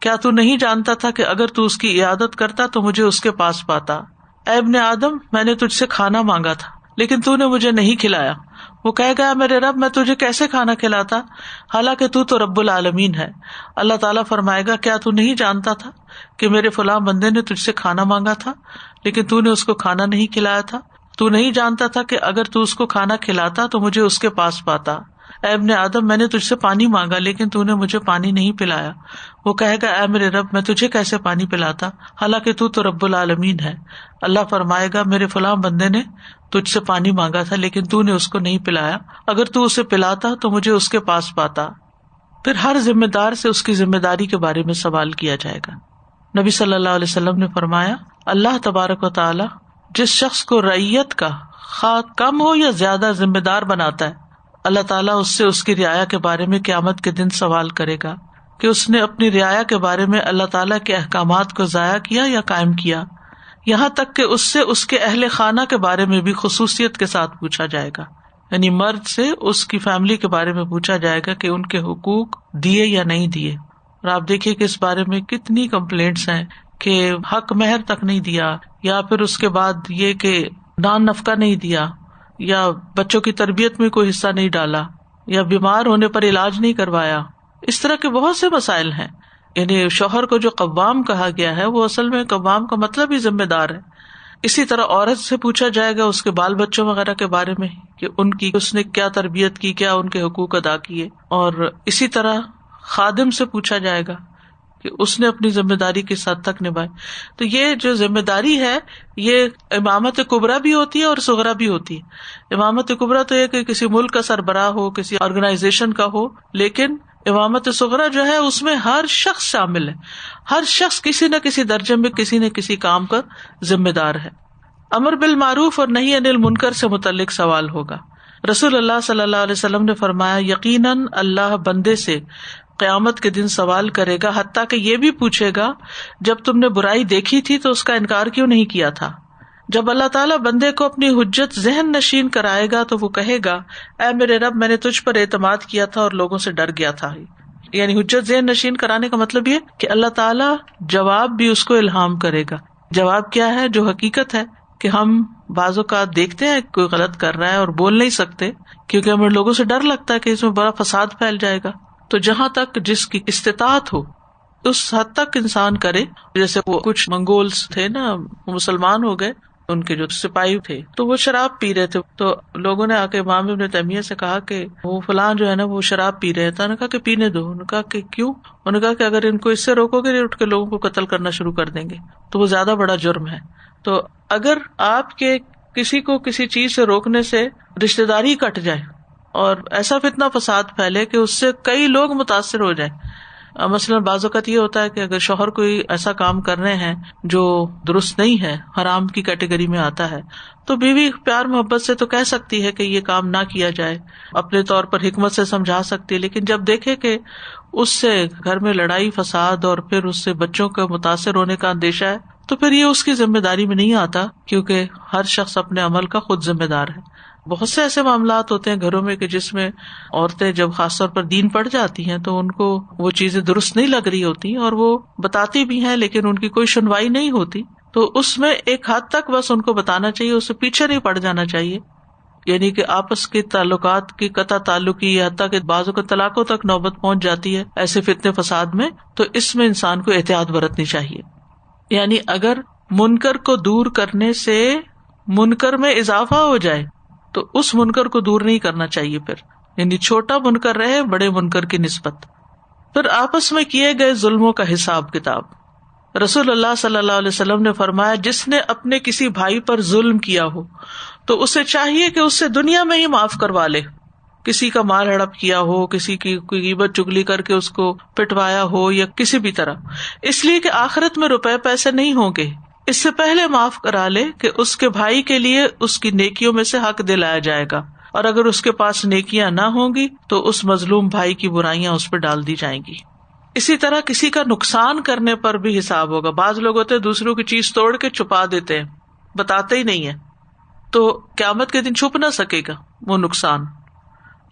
کیا تو نہیں جانتا تھا کہ اگر تو اس کی عیادت کرتا تو مجھے اس کے پاس پاتا؟ اے ابن آدم میں نے تجھ سے کھانا مانگا تھا لیکن تو نے مجھے نہیں کھلایا. وہ کہے گا میرے رب میں تجھے کیسے کھانا کھلاتا حالانکہ تو رب العالمین ہے. اللہ تعالیٰ فرمائے گا کیا تو نہیں جانتا تھا کہ میرے فلاں بندے نے تجھ سے کھانا مانگا تھا لیکن تو نے اس کو کھانا نہیں کھلایا تھا؟ تو نہیں جانتا تھا کہ اگر تو اس کو کھانا کھلاتا تو مجھے اس کے پاس پاتا؟ اے ابن آدم میں نے تجھ سے پانی مانگا لیکن تو نے مجھے پانی نہیں پلایا. وہ کہے گا اے میرے رب میں تجھے کیسے پانی پلاتا حالانکہ تو رب العالمین ہے. اللہ فرمائے گا میرے فلاں بندے نے تجھ سے پانی مانگا تھا لیکن تو نے اس کو نہیں پلایا، اگر تو اسے پلاتا تو مجھے اس کے پاس پاتا. پھر ہر ذمہ دار سے اس کی ذمہ داری کے بارے میں سوال کیا جائے گا. نبی صلی اللہ علیہ وسلم نے فرمایا اللہ تبارک و تعالی جس شخص کو رعیت کا خواہ کم ہو یا زیادہ ذمہ دار بناتا ہے اللہ تعالیٰ اس سے اس کی رعایا کے بارے میں قیامت کے دن سوال کرے گا کہ اس نے اپنی رعایا کے بارے میں اللہ تعالیٰ کے احکامات کو ضائع کیا یا قائم کیا. یہاں تک کہ اس سے اس کے اہل خانہ کے بارے میں بھی خصوصیت کے ساتھ پوچھا جائے گا، یعنی مرد سے اس کی فیملی کے بارے میں پوچھا جائے گا کہ ان کے حقوق دیے یا نہیں دیے. اور آپ دیکھیے کہ اس بارے میں کتنی کمپلینٹس ہیں کہ حق مہر تک نہیں دیا، یا پھر اس کے بعد یہ کہ نان نفقہ نہیں دیا، یا بچوں کی تربیت میں کوئی حصہ نہیں ڈالا, یا بیمار ہونے پر علاج نہیں کروایا. اس طرح کے بہت سے مسائل ہیں. یعنی شوہر کو جو قوام کہا گیا ہے وہ اصل میں قوام کا مطلب ہی ذمہ دار ہے. اسی طرح عورت سے پوچھا جائے گا اس کے بال بچوں وغیرہ کے بارے میں کہ ان کی اس نے کیا تربیت کی, کیا ان کے حقوق ادا کیے. اور اسی طرح خادم سے پوچھا جائے گا کہ اس نے اپنی ذمہ داری کس حد تک نبھائی. تو یہ جو ذمہ داری ہے یہ امامت کبریٰ بھی ہوتی ہے اور صغریٰ بھی ہوتی ہے. امامت کبریٰ تو یہ کہ کسی ملک کا سربراہ ہو, کسی آرگنائزیشن کا ہو, لیکن امامت صغریٰ جو ہے اس میں ہر شخص شامل ہے. ہر شخص کسی نہ کسی درجے میں کسی نہ کسی کام کا ذمہ دار ہے. امر بالمعروف اور نہی عن المنکر سے متعلق سوال ہوگا. رسول اللہ صلی اللہ علیہ وسلم نے فرمایا یقیناً اللہ بندے سے قیامت کے دن سوال کرے گا, حتیٰ کہ یہ بھی پوچھے گا جب تم نے برائی دیکھی تھی تو اس کا انکار کیوں نہیں کیا تھا. جب اللہ تعالیٰ بندے کو اپنی حجت ذہن نشین کرائے گا تو وہ کہے گا اے میرے رب میں نے تجھ پر اعتماد کیا تھا اور لوگوں سے ڈر گیا تھا. یعنی حجت ذہن نشین کرانے کا مطلب یہ کہ اللہ تعالیٰ جواب بھی اس کو الہام کرے گا. جواب کیا ہے؟ جو حقیقت ہے کہ ہم بعض اوقات دیکھتے ہیں کوئی غلط کر رہا ہے اور بول نہیں سکتے کیونکہ ہمیں لوگوں سے ڈر لگتا ہے کہ اس میں بڑا فساد پھیل جائے گا. تو جہاں تک جس کی استطاعت ہو اس حد تک انسان کرے. جیسے وہ کچھ منگولز تھے نا, وہ مسلمان ہو گئے, ان کے جو سپاہی تھے تو وہ شراب پی رہے تھے, تو لوگوں نے آ کے امام ابن تیمیہ سے کہا کہ وہ فلاں جو ہے نا وہ شراب پی رہے تھے. انہوں نے کہا کہ پینے دو. انہوں نے کہا کہ کیوں؟ انہوں نے کہا کہ اگر ان کو اس سے روکو گے اٹھ کے لوگوں کو قتل کرنا شروع کر دیں گے تو وہ زیادہ بڑا جرم ہے. تو اگر آپ کے کسی کو کسی چیز سے روکنے سے رشتہ داری کٹ جائے اور ایسا فتنہ فساد پھیلے کہ اس سے کئی لوگ متاثر ہو جائیں. مثلاً بعض اوقات یہ ہوتا ہے کہ اگر شوہر کوئی ایسا کام کر رہے ہیں جو درست نہیں ہے, حرام کی کیٹیگری میں آتا ہے, تو بیوی پیار محبت سے تو کہہ سکتی ہے کہ یہ کام نہ کیا جائے, اپنے طور پر حکمت سے سمجھا سکتی ہے. لیکن جب دیکھے کہ اس سے گھر میں لڑائی فساد اور پھر اس سے بچوں کا متاثر ہونے کا اندیشہ ہے تو پھر یہ اس کی ذمہ داری میں نہیں آتا, کیونکہ ہر شخص اپنے عمل کا خود ذمہ دار ہے. بہت سے ایسے معاملات ہوتے ہیں گھروں میں کہ جس میں عورتیں جب خاص طور پر دین پڑھ جاتی ہیں تو ان کو وہ چیزیں درست نہیں لگ رہی ہوتی اور وہ بتاتی بھی ہیں لیکن ان کی کوئی سنوائی نہیں ہوتی. تو اس میں ایک حد تک بس ان کو بتانا چاہیے, اس سے پیچھے نہیں پڑ جانا چاہیے. یعنی کہ آپس کے تعلقات کی قطع تعلقی یا حتیٰ کہ بعضوں کے طلاقوں تک نوبت پہنچ جاتی ہے ایسے فتنے فساد میں, تو اس میں انسان کو احتیاط برتنی چاہیے. یعنی اگر منکر کو دور کرنے سے منکر میں اضافہ ہو جائے تو اس منکر کو دور نہیں کرنا چاہیے. پھر یعنی چھوٹا منکر رہے بڑے منکر کی نسبت. پھر آپس میں کیے گئے ظلموں کا حساب کتاب. رسول اللہ صلی اللہ علیہ وسلم نے فرمایا جس نے اپنے کسی بھائی پر ظلم کیا ہو تو اسے چاہیے کہ اس سے دنیا میں ہی معاف کروا لے. کسی کا مال ہڑپ کیا ہو, کسی کی کوئی غیبت چگلی کر کے اس کو پٹوایا ہو یا کسی بھی طرح, اس لیے کہ آخرت میں روپے پیسے نہیں ہوں گے, اس سے پہلے معاف کرا لے کہ اس کے بھائی کے لیے اس کی نیکیوں میں سے حق دلایا جائے گا, اور اگر اس کے پاس نیکیاں نہ ہوں گی تو اس مظلوم بھائی کی برائیاں اس پہ ڈال دی جائیں گی. اسی طرح کسی کا نقصان کرنے پر بھی حساب ہوگا. بعض لوگ ہوتے ہیں دوسروں کی چیز توڑ کے چھپا دیتے ہیں, بتاتے ہی نہیں ہیں, تو قیامت کے دن چھپ نہ سکے گا وہ نقصان.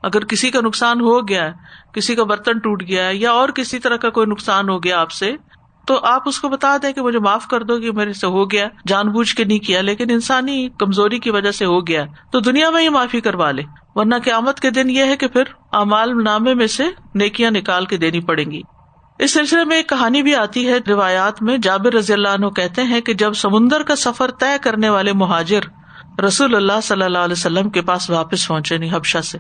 اگر کسی کا نقصان ہو گیا ہے, کسی کا برتن ٹوٹ گیا ہے یا اور کسی طرح کا کوئی نقصان ہو گیا آپ سے, تو آپ اس کو بتا دیں کہ مجھے معاف کر دو کہ میرے سے ہو گیا, جان بوجھ کے نہیں کیا لیکن انسانی کمزوری کی وجہ سے ہو گیا, تو دنیا میں ہی معافی کروا لے. ورنہ قیامت کے دن یہ ہے کہ پھر اعمال نامے میں سے نیکیاں نکال کے دینی پڑیں گی. اس سلسلے میں ایک کہانی بھی آتی ہے روایات میں. جابر رضی اللہ عنہ کہتے ہیں کہ جب سمندر کا سفر طے کرنے والے مہاجر رسول اللہ صلی اللہ علیہ وسلم کے پاس واپس پہنچے, نہیں حبشہ سے,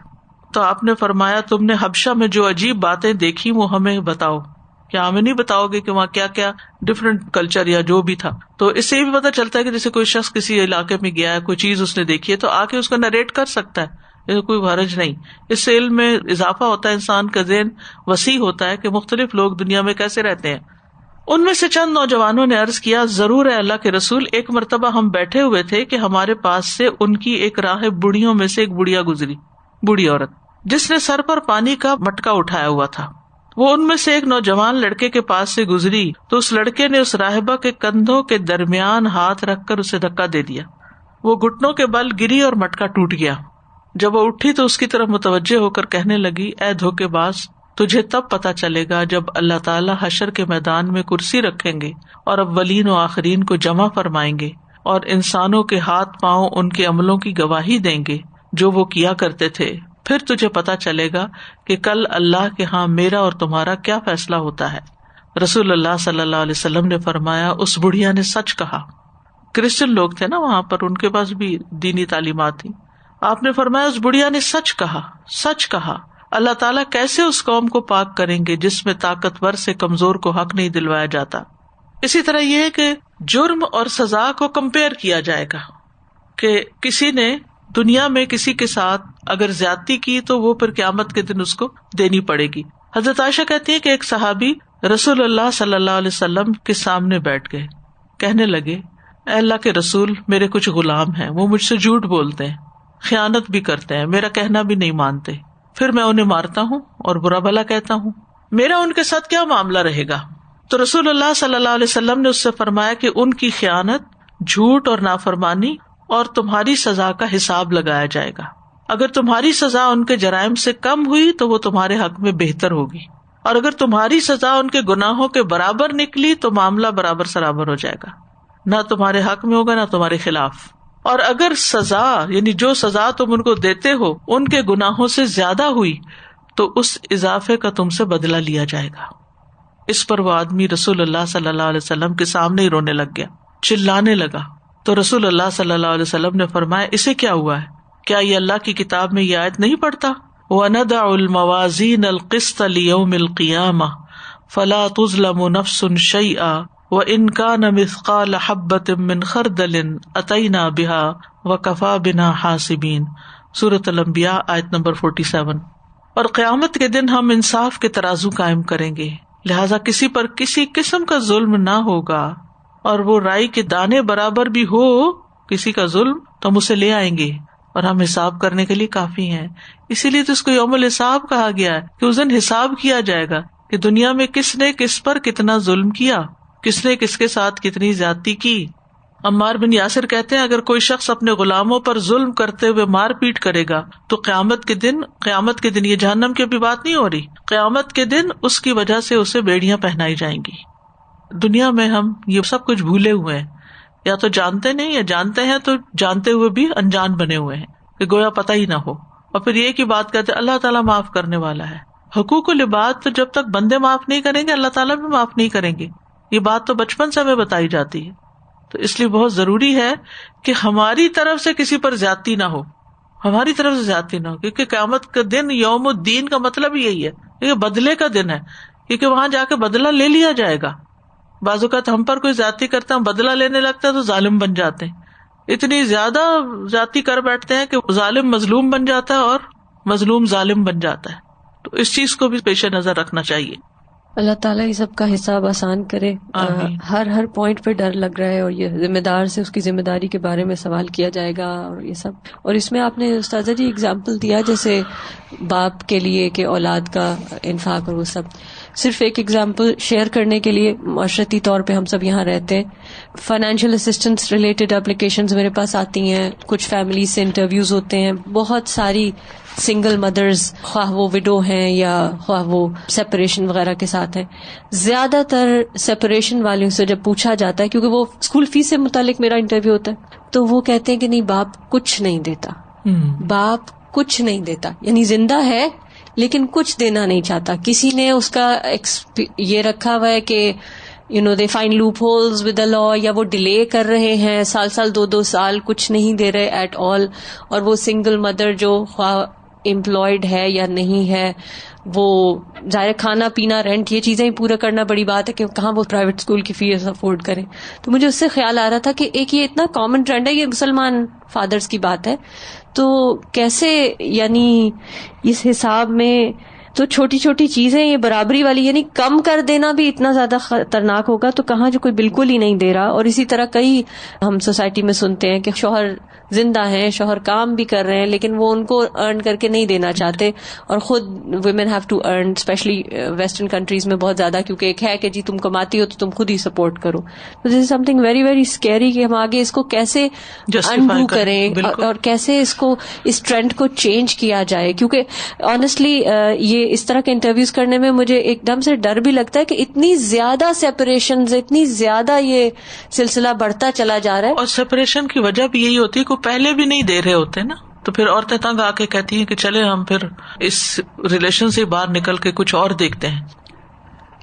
تو آپ نے فرمایا تم نے حبشہ میں جو عجیب باتیں دیکھی وہ ہمیں بتاؤ. کیا ہمیں نہیں بتاؤ گے کہ وہاں کیا کیا ڈفرینٹ کلچر یا جو بھی تھا؟ تو اس سے یہ بھی پتا چلتا ہے کہ جیسے کوئی شخص کسی علاقے میں گیا ہے, کوئی چیز اس نے دیکھی ہے تو آ کے اس کو نریٹ کر سکتا ہے, کوئی حرج نہیں. اس سے علم میں اضافہ ہوتا ہے, انسان کا ذہن وسیع ہوتا ہے کہ مختلف لوگ دنیا میں کیسے رہتے ہیں. ان میں سے چند نوجوانوں نے عرض کیا ضرور ہے اللہ کے رسول, ایک مرتبہ ہم بیٹھے ہوئے تھے کہ ہمارے پاس سے ان کی ایک راہب بوڑھیوں میں سے ایک بڑھیا گزری, بوڑھی عورت جس نے سر پر پانی کا مٹکا اٹھایا ہوا تھا. وہ ان میں سے ایک نوجوان لڑکے کے پاس سے گزری تو اس لڑکے نے اس راہبہ کے کندھوں کے درمیان ہاتھ رکھ کر اسے دھکا دے دیا. وہ گھٹنوں کے بل گری اور مٹکا ٹوٹ گیا. جب وہ اٹھی تو اس کی طرف متوجہ ہو کر کہنے لگی, اے دھوکے باز, تجھے تب پتا چلے گا جب اللہ تعالیٰ حشر کے میدان میں کرسی رکھیں گے اور اولین و آخرین کو جمع فرمائیں گے اور انسانوں کے ہاتھ پاؤں ان کے عملوں کی گواہی دیں گے, جو وہ کیا کرتے تھے، پھر تجھے پتا چلے گا کہ کل اللہ کے ہاں میرا اور تمہارا کیا فیصلہ ہوتا ہے۔ رسول اللہ صلی اللہ علیہ وسلم نے فرمایا، اس بڑھیا نے سچ کہا۔ کرسچن لوگ تھے نا وہاں پر، ان کے پاس بھی دینی تعلیمات تھی۔ آپ نے فرمایا اس بڑھیا نے سچ کہا، سچ کہا۔ اللہ تعالیٰ کیسے اس قوم کو پاک کریں گے جس میں طاقتور سے کمزور کو حق نہیں دلوایا جاتا۔ اسی طرح یہ ہے کہ جرم اور سزا کو کمپیئر کیا جائے گا کہ کسی نے دنیا میں کسی کے ساتھ اگر زیادتی کی تو وہ پھر قیامت کے دن اس کو دینی پڑے گی۔ حضرت عائشہ کہتی ہے کہ ایک صحابی رسول اللہ صلی اللہ علیہ وسلم کے سامنے بیٹھ گئے، کہنے لگے، اے اللہ کے رسول، میرے کچھ غلام ہیں، وہ مجھ سے جھوٹ بولتے ہیں، خیانت بھی کرتے ہیں، میرا کہنا بھی نہیں مانتے، پھر میں انہیں مارتا ہوں اور برا بھلا کہتا ہوں، میرا ان کے ساتھ کیا معاملہ رہے گا؟ تو رسول اللہ صلی اللہ علیہ وسلم نے اس سے فرمایا کہ ان کی خیانت، جھوٹ اور نافرمانی اور تمہاری سزا کا حساب لگایا جائے گا۔ اگر تمہاری سزا ان کے جرائم سے کم ہوئی تو وہ تمہارے حق میں بہتر ہوگی، اور اگر تمہاری سزا ان کے گناہوں کے برابر نکلی تو معاملہ برابر سرابر ہو جائے گا، نہ تمہارے حق میں ہوگا نہ تمہارے خلاف۔ اور اگر سزا یعنی جو سزا تم ان کو دیتے ہو ان کے گناہوں سے زیادہ ہوئی تو اس اضافے کا تم سے بدلہ لیا جائے گا۔ اس پر وہ آدمی رسول اللہ صلی اللہ علیہ وسلم کے سامنے ہی رونے لگ گیا، چلانے لگا۔ تو رسول اللہ صلی اللہ علیہ وسلم نے فرمایا، اسے کیا ہوا ہے؟ کیا یہ اللہ کی کتاب میں یہ آیت نہیں پڑھتا؟ وَنَدَعُ الْمَوَازِينَ الْقِسْطَ لِيَوْمِ الْقِيَامَةِ فَلَا تُظْلَمُ نَفْسٌ شَيْئًا وَإِنْ كَانَ مِثْقَالَ حَبَّةٍ مِّنْ خَرْدَلٍ أَتَيْنَا بِهَا وَكَفَى بِنَا حَاسِبِينَ۔ سورۃ الانبیاء آیت نمبر 47۔ اور قیامت کے دن ہم انصاف کے ترازو قائم کریں گے، لہذا کسی پر کسی قسم کا ظلم نہ ہوگا، اور وہ رائی کے دانے برابر بھی ہو کسی کا ظلم تو ہم اسے لے آئیں گے، اور ہم حساب کرنے کے لیے کافی ہیں۔ اسی لیے تو اس کو یوم الحساب کہا گیا ہے کہ اس دن حساب کیا جائے گا کہ دنیا میں کس نے کس پر کتنا ظلم کیا، کس نے کس کے ساتھ کتنی زیادتی کی۔ عمار بن یاسر کہتے ہیں، اگر کوئی شخص اپنے غلاموں پر ظلم کرتے ہوئے مار پیٹ کرے گا تو قیامت کے دن یہ جہنم کی بھی بات نہیں ہو رہی، قیامت کے دن اس کی وجہ سے اسے بیڑیاں پہنائی جائیں گی۔ دنیا میں ہم یہ سب کچھ بھولے ہوئے ہیں، یا تو جانتے نہیں، یا جانتے ہیں تو جانتے ہوئے بھی انجان بنے ہوئے ہیں کہ گویا پتہ ہی نہ ہو، اور پھر یہ کی بات کہتے اللہ تعالیٰ معاف کرنے والا ہے۔ حقوق العباد تو جب تک بندے معاف نہیں کریں گے اللہ تعالیٰ بھی معاف نہیں کریں گے، یہ بات تو بچپن سے ہمیں بتائی جاتی ہے۔ تو اس لیے بہت ضروری ہے کہ ہماری طرف سے کسی پر زیادتی نہ ہو، ہماری طرف سے زیادتی نہ ہو، کیونکہ قیامت کا دن یوم الدین کا مطلب یہی ہے، یہ بدلے کا دن ہے، کیونکہ وہاں جا کے بدلہ لے لیا جائے گا۔ بعض اوقات ہم پر کوئی زیادتی کرتا ہے، ہم بدلہ لینے لگتا ہے تو ظالم بن جاتے ہیں، اتنی زیادہ زیادتی کر بیٹھتے ہیں کہ ظالم مظلوم بن جاتا ہے اور مظلوم ظالم بن جاتا ہے۔ تو اس چیز کو بھی پیش نظر رکھنا چاہیے۔ اللہ تعالیٰ یہ سب کا حساب آسان کرے۔ ہر پوائنٹ پہ ڈر لگ رہا ہے، اور یہ ذمہ دار سے اس کی ذمہ داری کے بارے میں سوال کیا جائے گا، اور یہ سب۔ اور اس میں آپ نے استاذہ جی اگزامپل دیا جیسے باپ کے لیے کہ اولاد کا انفاق اور وہ سب، صرف ایک ایگزامپل شیئر کرنے کے لیے، معاشرتی طور پہ ہم سب یہاں رہتے ہیں، فائنینشیل اسسٹنس ریلیٹڈ اپلیکیشنز میرے پاس آتی ہیں، کچھ فیملی سے انٹرویوز ہوتے ہیں، بہت ساری سنگل مدرز، خواہ وہ وڈو ہیں یا خواہ وہ سیپریشن وغیرہ کے ساتھ ہیں۔ زیادہ تر سیپریشن والوں سے جب پوچھا جاتا ہے، کیونکہ وہ اسکول فیس سے متعلق میرا انٹرویو ہوتا ہے، تو وہ کہتے ہیں کہ نہیں، باپ کچھ نہیں دیتا، باپ کچھ نہیں دیتا، یعنی زندہ ہے لیکن کچھ دینا نہیں چاہتا۔ کسی نے اس کا یہ رکھا ہوا ہے کہ they find loopholes with the law، یا وہ ڈیلے کر رہے ہیں، سال 2 سال کچھ نہیں دے رہے ایٹ آل، اور وہ سنگل مدر جو خواہ امپلائڈ ہے یا نہیں ہے، وہ ظاہر کھانا پینا رینٹ یہ چیزیں ہی پورا کرنا بڑی بات ہے کہ کہاں وہ پرائیویٹ اسکول کی فیس افورڈ کریں۔ تو مجھے اس سے خیال آ رہا تھا کہ ایک یہ اتنا کامن ٹرینڈ ہے، یہ مسلمان فادرز کی بات ہے، تو کیسے یعنی اس حساب میں تو چھوٹی چھوٹی چیزیں یہ برابری والی یعنی کم کر دینا بھی اتنا زیادہ خطرناک ہوگا، تو کہاں جو کوئی بالکل ہی نہیں دے رہا۔ اور اسی طرح کئی ہم سوسائٹی میں سنتے ہیں کہ شوہر زندہ ہیں، شوہر کام بھی کر رہے ہیں، لیکن وہ ان کو ارن کر کے نہیں دینا چاہتے، اور خود women have to earn, especially western countries میں بہت زیادہ، کیونکہ ایک ہے کہ جی تم کماتی ہو تو تم خود ہی سپورٹ کرو۔ تو this is something very very scary کہ ہم آگے اس کو کیسے انڈو کریں اور کیسے اس ٹرینڈ کو چینج کیا جائے، کیونکہ آنیسٹلی یہ اس طرح کے انٹرویوز کرنے میں مجھے ایک دم سے ڈر بھی لگتا ہے کہ اتنی زیادہ سیپریشنز، اتنی زیادہ یہ سلسلہ بڑھتا چلا جا رہا ہے۔ اور سیپریشن کی وجہ بھی یہی ہوتی ہے کہ پہلے بھی نہیں دے رہے ہوتے نا، تو پھر عورتیں تنگ آ کے کہتی ہیں کہ چلے ہم پھر اس ریلیشن سے باہر نکل کے کچھ اور دیکھتے ہیں.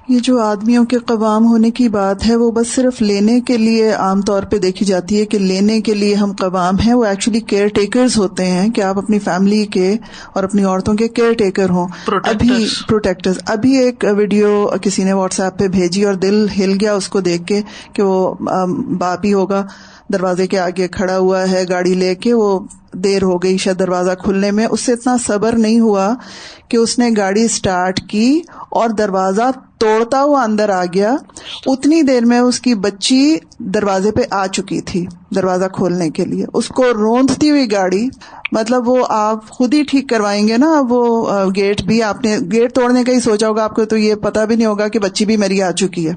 یہ جو آدمیوں کے قوام ہونے کی بات ہے وہ بس صرف لینے کے لیے عام طور پہ دیکھی جاتی ہے کہ لینے کے لیے ہم قوام ہیں. وہ ایکچولی کیئر ٹیکرز ہوتے ہیں کہ آپ اپنی فیملی کے اور اپنی عورتوں کے کیئر ٹیکر ہوں. ابھی پروٹیکٹرز. ابھی ایک ویڈیو کسی نے واٹس ایپ پہ بھیجی اور دل ہل گیا اس کو دیکھ کے کہ وہ باپ ہی ہوگا, دروازے کے آگے کھڑا ہوا ہے گاڑی لے کے, وہ دیر ہو گئی شاید دروازہ کھلنے میں, اس سے اتنا صبر نہیں ہوا کہ اس نے گاڑی سٹارٹ کی اور دروازہ توڑتا ہوا اندر آ گیا. اتنی دیر میں اس کی بچی دروازے پہ آ چکی تھی دروازہ کھولنے کے لیے, اس کو روندتی ہوئی گاڑی. مطلب وہ آپ خود ہی ٹھیک کروائیں گے نا, وہ گیٹ بھی آپ نے گیٹ توڑنے کا ہی سوچا ہوگا, آپ کو تو یہ پتا بھی نہیں ہوگا کہ بچی بھی میری آ چکی ہے.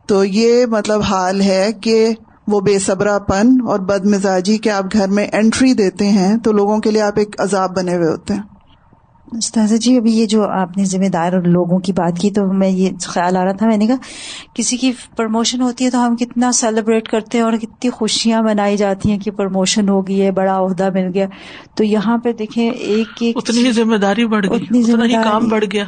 تو یہ مطلب حال ہے کہ وہ بے صبرا پن اور بد مزاجی کہ آپ گھر میں انٹری دیتے ہیں تو لوگوں کے لیے آپ ایک عذاب بنے ہوئے ہوتے ہیں. استاذہ جی ابھی یہ جو آپ نے ذمہ دار لوگوں کی بات کی تو میں یہ خیال آ رہا تھا, میں نے کہا کسی کی پروموشن ہوتی ہے تو ہم کتنا سیلیبریٹ کرتے ہیں اور کتنی خوشیاں منائی جاتی ہیں کہ پروموشن ہو گئی ہے, بڑا عہدہ مل گیا. تو یہاں پہ دیکھیں ایک اتنی ہی ذمہ داری بڑھ گئی, اتنا ہی کام بڑھ گیا.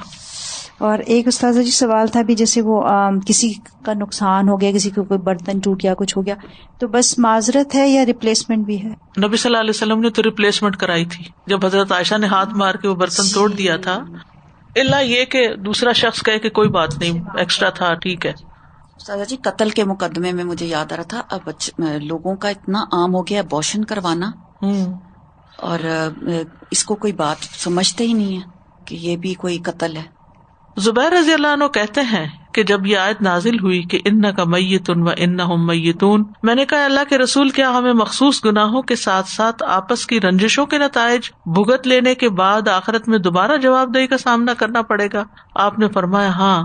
اور ایک استاذہ جی سوال تھا بھی جیسے وہ کسی کا نقصان ہو گیا, کسی کو کوئی برتن ٹوٹ گیا, کچھ ہو گیا, تو بس معذرت ہے یا ریپلیسمنٹ بھی ہے؟ نبی صلی اللہ علیہ وسلم نے تو ریپلیسمنٹ کرائی تھی جب حضرت عائشہ نے ہاتھ مار کے وہ برتن توڑ دیا تھا, الا یہ کہ دوسرا شخص کہے کہ کوئی بات نہیں ایکسٹرا تھا ٹھیک ہے. استاذہ جی قتل کے مقدمے میں مجھے یاد آ رہا تھا, اب لوگوں کا اتنا عام ہو گیا ابارشن کروانا, اور اس کو کوئی بات سمجھتے ہی نہیں ہے کہ یہ بھی کوئی قتل ہے. زبیر رضی اللہ عنہ کہتے ہیں کہ جب یہ آیت نازل ہوئی کہ انک میت و انہم میتون, میں نے کہا اللہ کے رسول کیا ہمیں مخصوص گناہوں کے ساتھ ساتھ آپس کی رنجشوں کے نتائج بھگت لینے کے بعد آخرت میں دوبارہ جواب دہی کا سامنا کرنا پڑے گا؟ آپ نے فرمایا ہاں,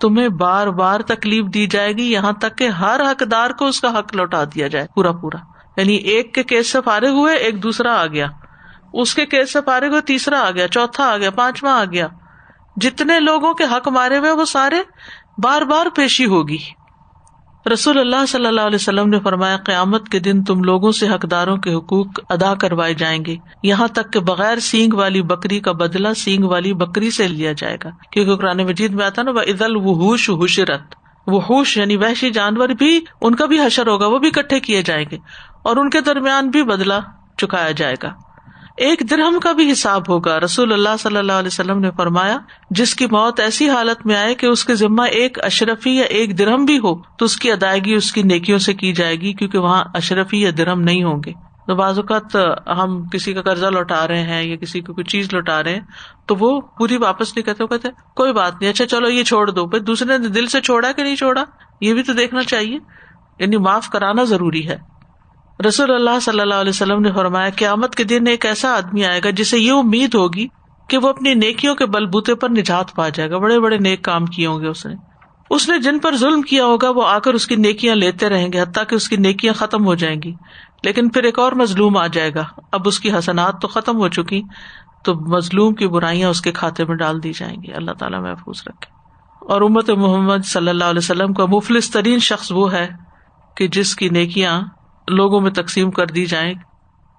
تمہیں بار بار تکلیف دی جائے گی یہاں تک کہ ہر حقدار کو اس کا حق لوٹا دیا جائے پورا پورا. یعنی ایک کے کیس سے فارغ ہوئے ایک دوسرا آ گیا, اس کے کیس سے فارغ ہوئے تیسرا آ گیا, چوتھا آ گیا, پانچواں آ گیا, جتنے لوگوں کے حق مارے ہوئے وہ سارے بار بار پیشی ہوگی. رسول اللہ صلی اللہ علیہ وسلم نے فرمایا قیامت کے دن تم لوگوں سے حقداروں کے حقوق ادا کروائے جائیں گے یہاں تک کہ بغیر سینگ والی بکری کا بدلہ سینگ والی بکری سے لیا جائے گا, کیونکہ قرآن مجید میں آتا نا وَإِذَا الْوُحُوشُ حُشِرَتْ, وحوش یعنی وحشی جانور بھی ان کا بھی حشر ہوگا, وہ بھی اکٹھے کیے جائیں گے اور ان کے درمیان بھی بدلہ چکایا جائے گا. ایک درہم کا بھی حساب ہوگا. رسول اللہ صلی اللہ علیہ وسلم نے فرمایا جس کی موت ایسی حالت میں آئے کہ اس کے ذمہ ایک اشرفی یا ایک درہم بھی ہو تو اس کی ادائیگی اس کی نیکیوں سے کی جائے گی, کیونکہ وہاں اشرفی یا درہم نہیں ہوں گے. تو بعض اوقات ہم کسی کا قرضہ لوٹا رہے ہیں یا کسی کو کوئی چیز لوٹا رہے ہیں تو وہ پوری واپس نہیں کرتے, وہ کہتے کوئی بات نہیں, اچھا چلو یہ چھوڑ دو. پھر دوسرے نے دل سے چھوڑا کہ نہیں چھوڑا یہ بھی تو دیکھنا چاہیے, یعنی معاف کرانا ضروری ہے. رسول اللہ صلی اللہ علیہ وسلم نے فرمایا قیامت کے دن ایک ایسا آدمی آئے گا جسے یہ امید ہوگی کہ وہ اپنی نیکیوں کے بلبوتے پر نجات پا جائے گا, بڑے بڑے نیک کام کیے ہوں گے اس نے جن پر ظلم کیا ہوگا وہ آ کر اس کی نیکیاں لیتے رہیں گے حتیٰ کہ اس کی نیکیاں ختم ہو جائیں گی. لیکن پھر ایک اور مظلوم آ جائے گا, اب اس کی حسنات تو ختم ہو چکی, تو مظلوم کی برائیاں اس کے کھاتے میں ڈال دی جائیں گی. اللہ تعالیٰ محفوظ رکھے. اور امت محمد صلی اللہ علیہ وسلم کا مفلس ترین شخص وہ ہے کہ جس کی نیکیاں لوگوں میں تقسیم کر دی جائیں.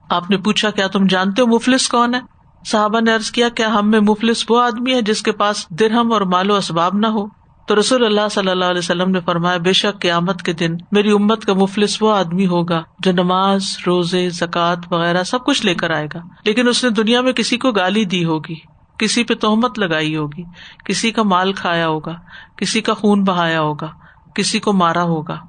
آپ نے پوچھا کیا تم جانتے ہو مفلس کون ہے؟ صحابہ نے عرض کیا کیا ہم میں مفلس وہ آدمی ہے جس کے پاس درہم اور مال و اسباب نہ ہو؟ تو رسول اللہ صلی اللہ علیہ وسلم نے فرمایا بے شک قیامت کے دن میری امت کا مفلس وہ آدمی ہوگا جو نماز روزے زکوٰۃ وغیرہ سب کچھ لے کر آئے گا, لیکن اس نے دنیا میں کسی کو گالی دی ہوگی, کسی پہ تہمت لگائی ہوگی, کسی کا مال کھایا ہوگا, کسی کا خون بہایا ہوگا, کسی کو مارا ہوگا,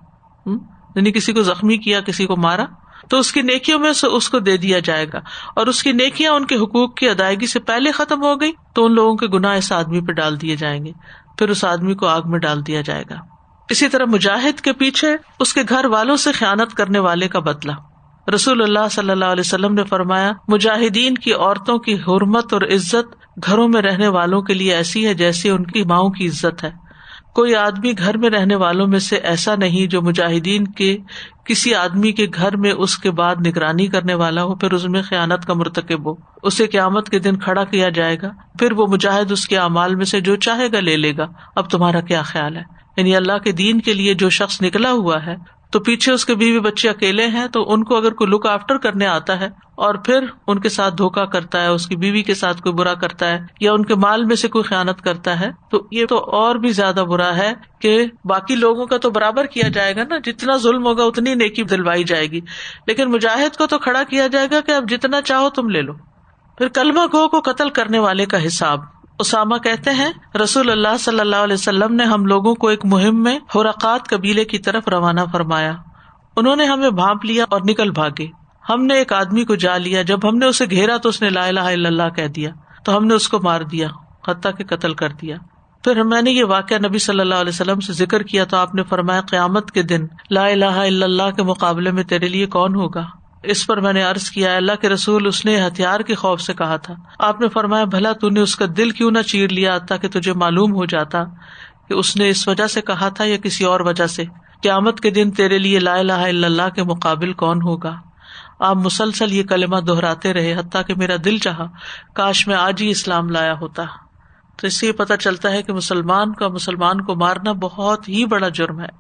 یعنی کسی کو زخمی کیا, کسی کو مارا, تو اس کی نیکیوں میں سے اس کو دے دیا جائے گا, اور اس کی نیکیاں ان کے حقوق کی ادائیگی سے پہلے ختم ہو گئی تو ان لوگوں کے گناہ اس آدمی پہ ڈال دیے جائیں گے, پھر اس آدمی کو آگ میں ڈال دیا جائے گا. اسی طرح مجاہد کے پیچھے اس کے گھر والوں سے خیانت کرنے والے کا بدلہ. رسول اللہ صلی اللہ علیہ وسلم نے فرمایا مجاہدین کی عورتوں کی حرمت اور عزت گھروں میں رہنے والوں کے لیے ایسی ہے جیسے ان کی ماؤں کی عزت ہے. کوئی آدمی گھر میں رہنے والوں میں سے ایسا نہیں جو مجاہدین کے کسی آدمی کے گھر میں اس کے بعد نگرانی کرنے والا ہو پھر اس میں خیانت کا مرتکب ہو. اسے قیامت کے دن کھڑا کیا جائے گا, پھر وہ مجاہد اس کے اعمال میں سے جو چاہے گا لے لے گا. اب تمہارا کیا خیال ہے؟ یعنی اللہ کے دین کے لیے جو شخص نکلا ہوا ہے تو پیچھے اس کے بیوی بچے اکیلے ہیں، تو ان کو اگر کوئی لک آفٹر کرنے آتا ہے اور پھر ان کے ساتھ دھوکا کرتا ہے، اس کی بیوی کے ساتھ کوئی برا کرتا ہے یا ان کے مال میں سے کوئی خیانت کرتا ہے، تو یہ تو اور بھی زیادہ برا ہے کہ باقی لوگوں کا تو برابر کیا جائے گا نا، جتنا ظلم ہوگا اتنی نیکی دلوائی جائے گی، لیکن مجاہد کو تو کھڑا کیا جائے گا کہ اب جتنا چاہو تم لے لو۔ پھر کلمہ گو کو قتل کرنے والے کا حساب۔ اسامہ کہتے ہیں رسول اللہ صلی اللہ علیہ وسلم نے ہم لوگوں کو ایک مہم میں حرقات قبیلے کی طرف روانہ فرمایا، انہوں نے ہمیں بھانپ لیا اور نکل بھاگے، ہم نے ایک آدمی کو جا لیا، جب ہم نے اسے گھیرا تو اس نے لا الہ الا اللہ کہہ دیا، تو ہم نے اس کو مار دیا حتیٰ کہ قتل کر دیا۔ پھر میں نے یہ واقعہ نبی صلی اللہ علیہ وسلم سے ذکر کیا تو آپ نے فرمایا قیامت کے دن لا الہ الا اللہ کے مقابلے میں تیرے لیے کون ہوگا؟ اس پر میں نے عرض کیا اللہ کے رسول اس نے ہتھیار کے خوف سے کہا تھا۔ آپ نے فرمایا بھلا تو نے اس کا دل کیوں نہ چیر لیا تاکہ تجھے معلوم ہو جاتا کہ اس نے اس وجہ سے کہا تھا یا کسی اور وجہ سے۔ قیامت کے دن تیرے لیے لا الہ الا اللہ کے مقابل کون ہوگا؟ آپ مسلسل یہ کلمہ دہراتے رہے حتیٰ کہ میرا دل چاہا کاش میں آج ہی اسلام لایا ہوتا۔ تو اس سے یہ پتہ چلتا ہے کہ مسلمان کو مارنا بہت ہی بڑا جرم ہے۔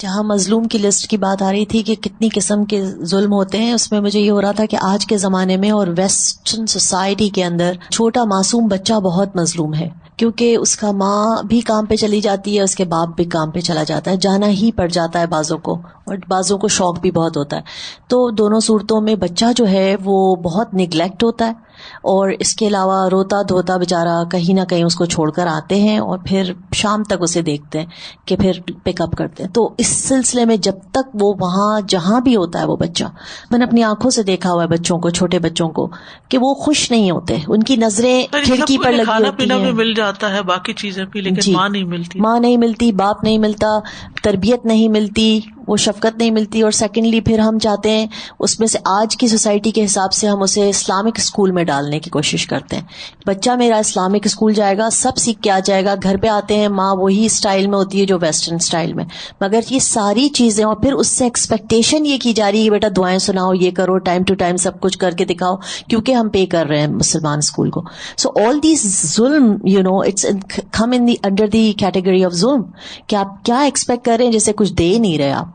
جہاں مظلوم کی لسٹ کی بات آ رہی تھی کہ کتنی قسم کے ظلم ہوتے ہیں، اس میں مجھے یہ ہو رہا تھا کہ آج کے زمانے میں اور ویسٹرن سوسائٹی کے اندر چھوٹا معصوم بچہ بہت مظلوم ہے، کیونکہ اس کا ماں بھی کام پہ چلی جاتی ہے، اس کے باپ بھی کام پہ چلا جاتا ہے، جانا ہی پڑ جاتا ہے بعضوں کو، اور بعضوں کو شوق بھی بہت ہوتا ہے۔ تو دونوں صورتوں میں بچہ جو ہے وہ بہت نیگلیکٹ ہوتا ہے، اور اس کے علاوہ روتا دھوتا بیچارہ کہیں نہ کہیں اس کو چھوڑ کر آتے ہیں اور پھر شام تک اسے دیکھتے ہیں کہ پھر پک اپ کرتے ہیں۔ تو اس سلسلے میں جب تک وہ وہاں جہاں بھی ہوتا ہے وہ بچہ، میں نے اپنی آنکھوں سے دیکھا ہوا ہے بچوں کو، چھوٹے بچوں کو، کہ وہ خوش نہیں ہوتے، ان کی نظریں کھڑکی پر لگی ہوتی ہیں، کھانا پینا بھی مل جاتا ہے، باقی چیزیں بھی، لیکن ماں نہیں ملتی، ماں نہیں ملتی، باپ نہیں ملتا، تربیت نہیں ملتی، وہ شفقت نہیں ملتی۔ اور سیکنڈلی پھر ہم چاہتے ہیں اس میں سے آج کی سوسائٹی کے حساب سے ہم اسے اسلامک اسکول میں ڈالنے کی کوشش کرتے ہیں۔ بچہ میرا اسلامک اسکول جائے گا، سب سیکھ کے آ جائے گا، گھر پہ آتے ہیں ماں وہی اسٹائل میں ہوتی ہے جو ویسٹرن اسٹائل میں، مگر یہ ساری چیزیں، اور پھر اس سے ایکسپیکٹیشن یہ کی جا رہی ہے بیٹا دعائیں سناؤ، یہ کرو، ٹائم ٹو ٹائم سب کچھ کر کے دکھاؤ، کیونکہ ہم پے کر رہے ہیں مسلمان اسکول کو۔ سو آل دیز ظلم it's come in the under the category of ظلم، کہ آپ کیا ایکسپیکٹ کر رہے ہیں جیسے کچھ دے نہیں رہے آپ۔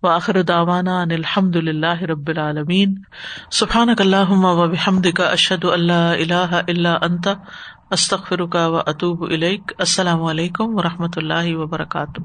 وآخر دعوانا ان الحمد للہ رب العالمین۔ سبحانک اللہم وبحمدک، اشہد ان لا الہ الا انت، استغفرک واتوب الیک۔ السلام علیکم ورحمۃ اللہ وبرکاتہ۔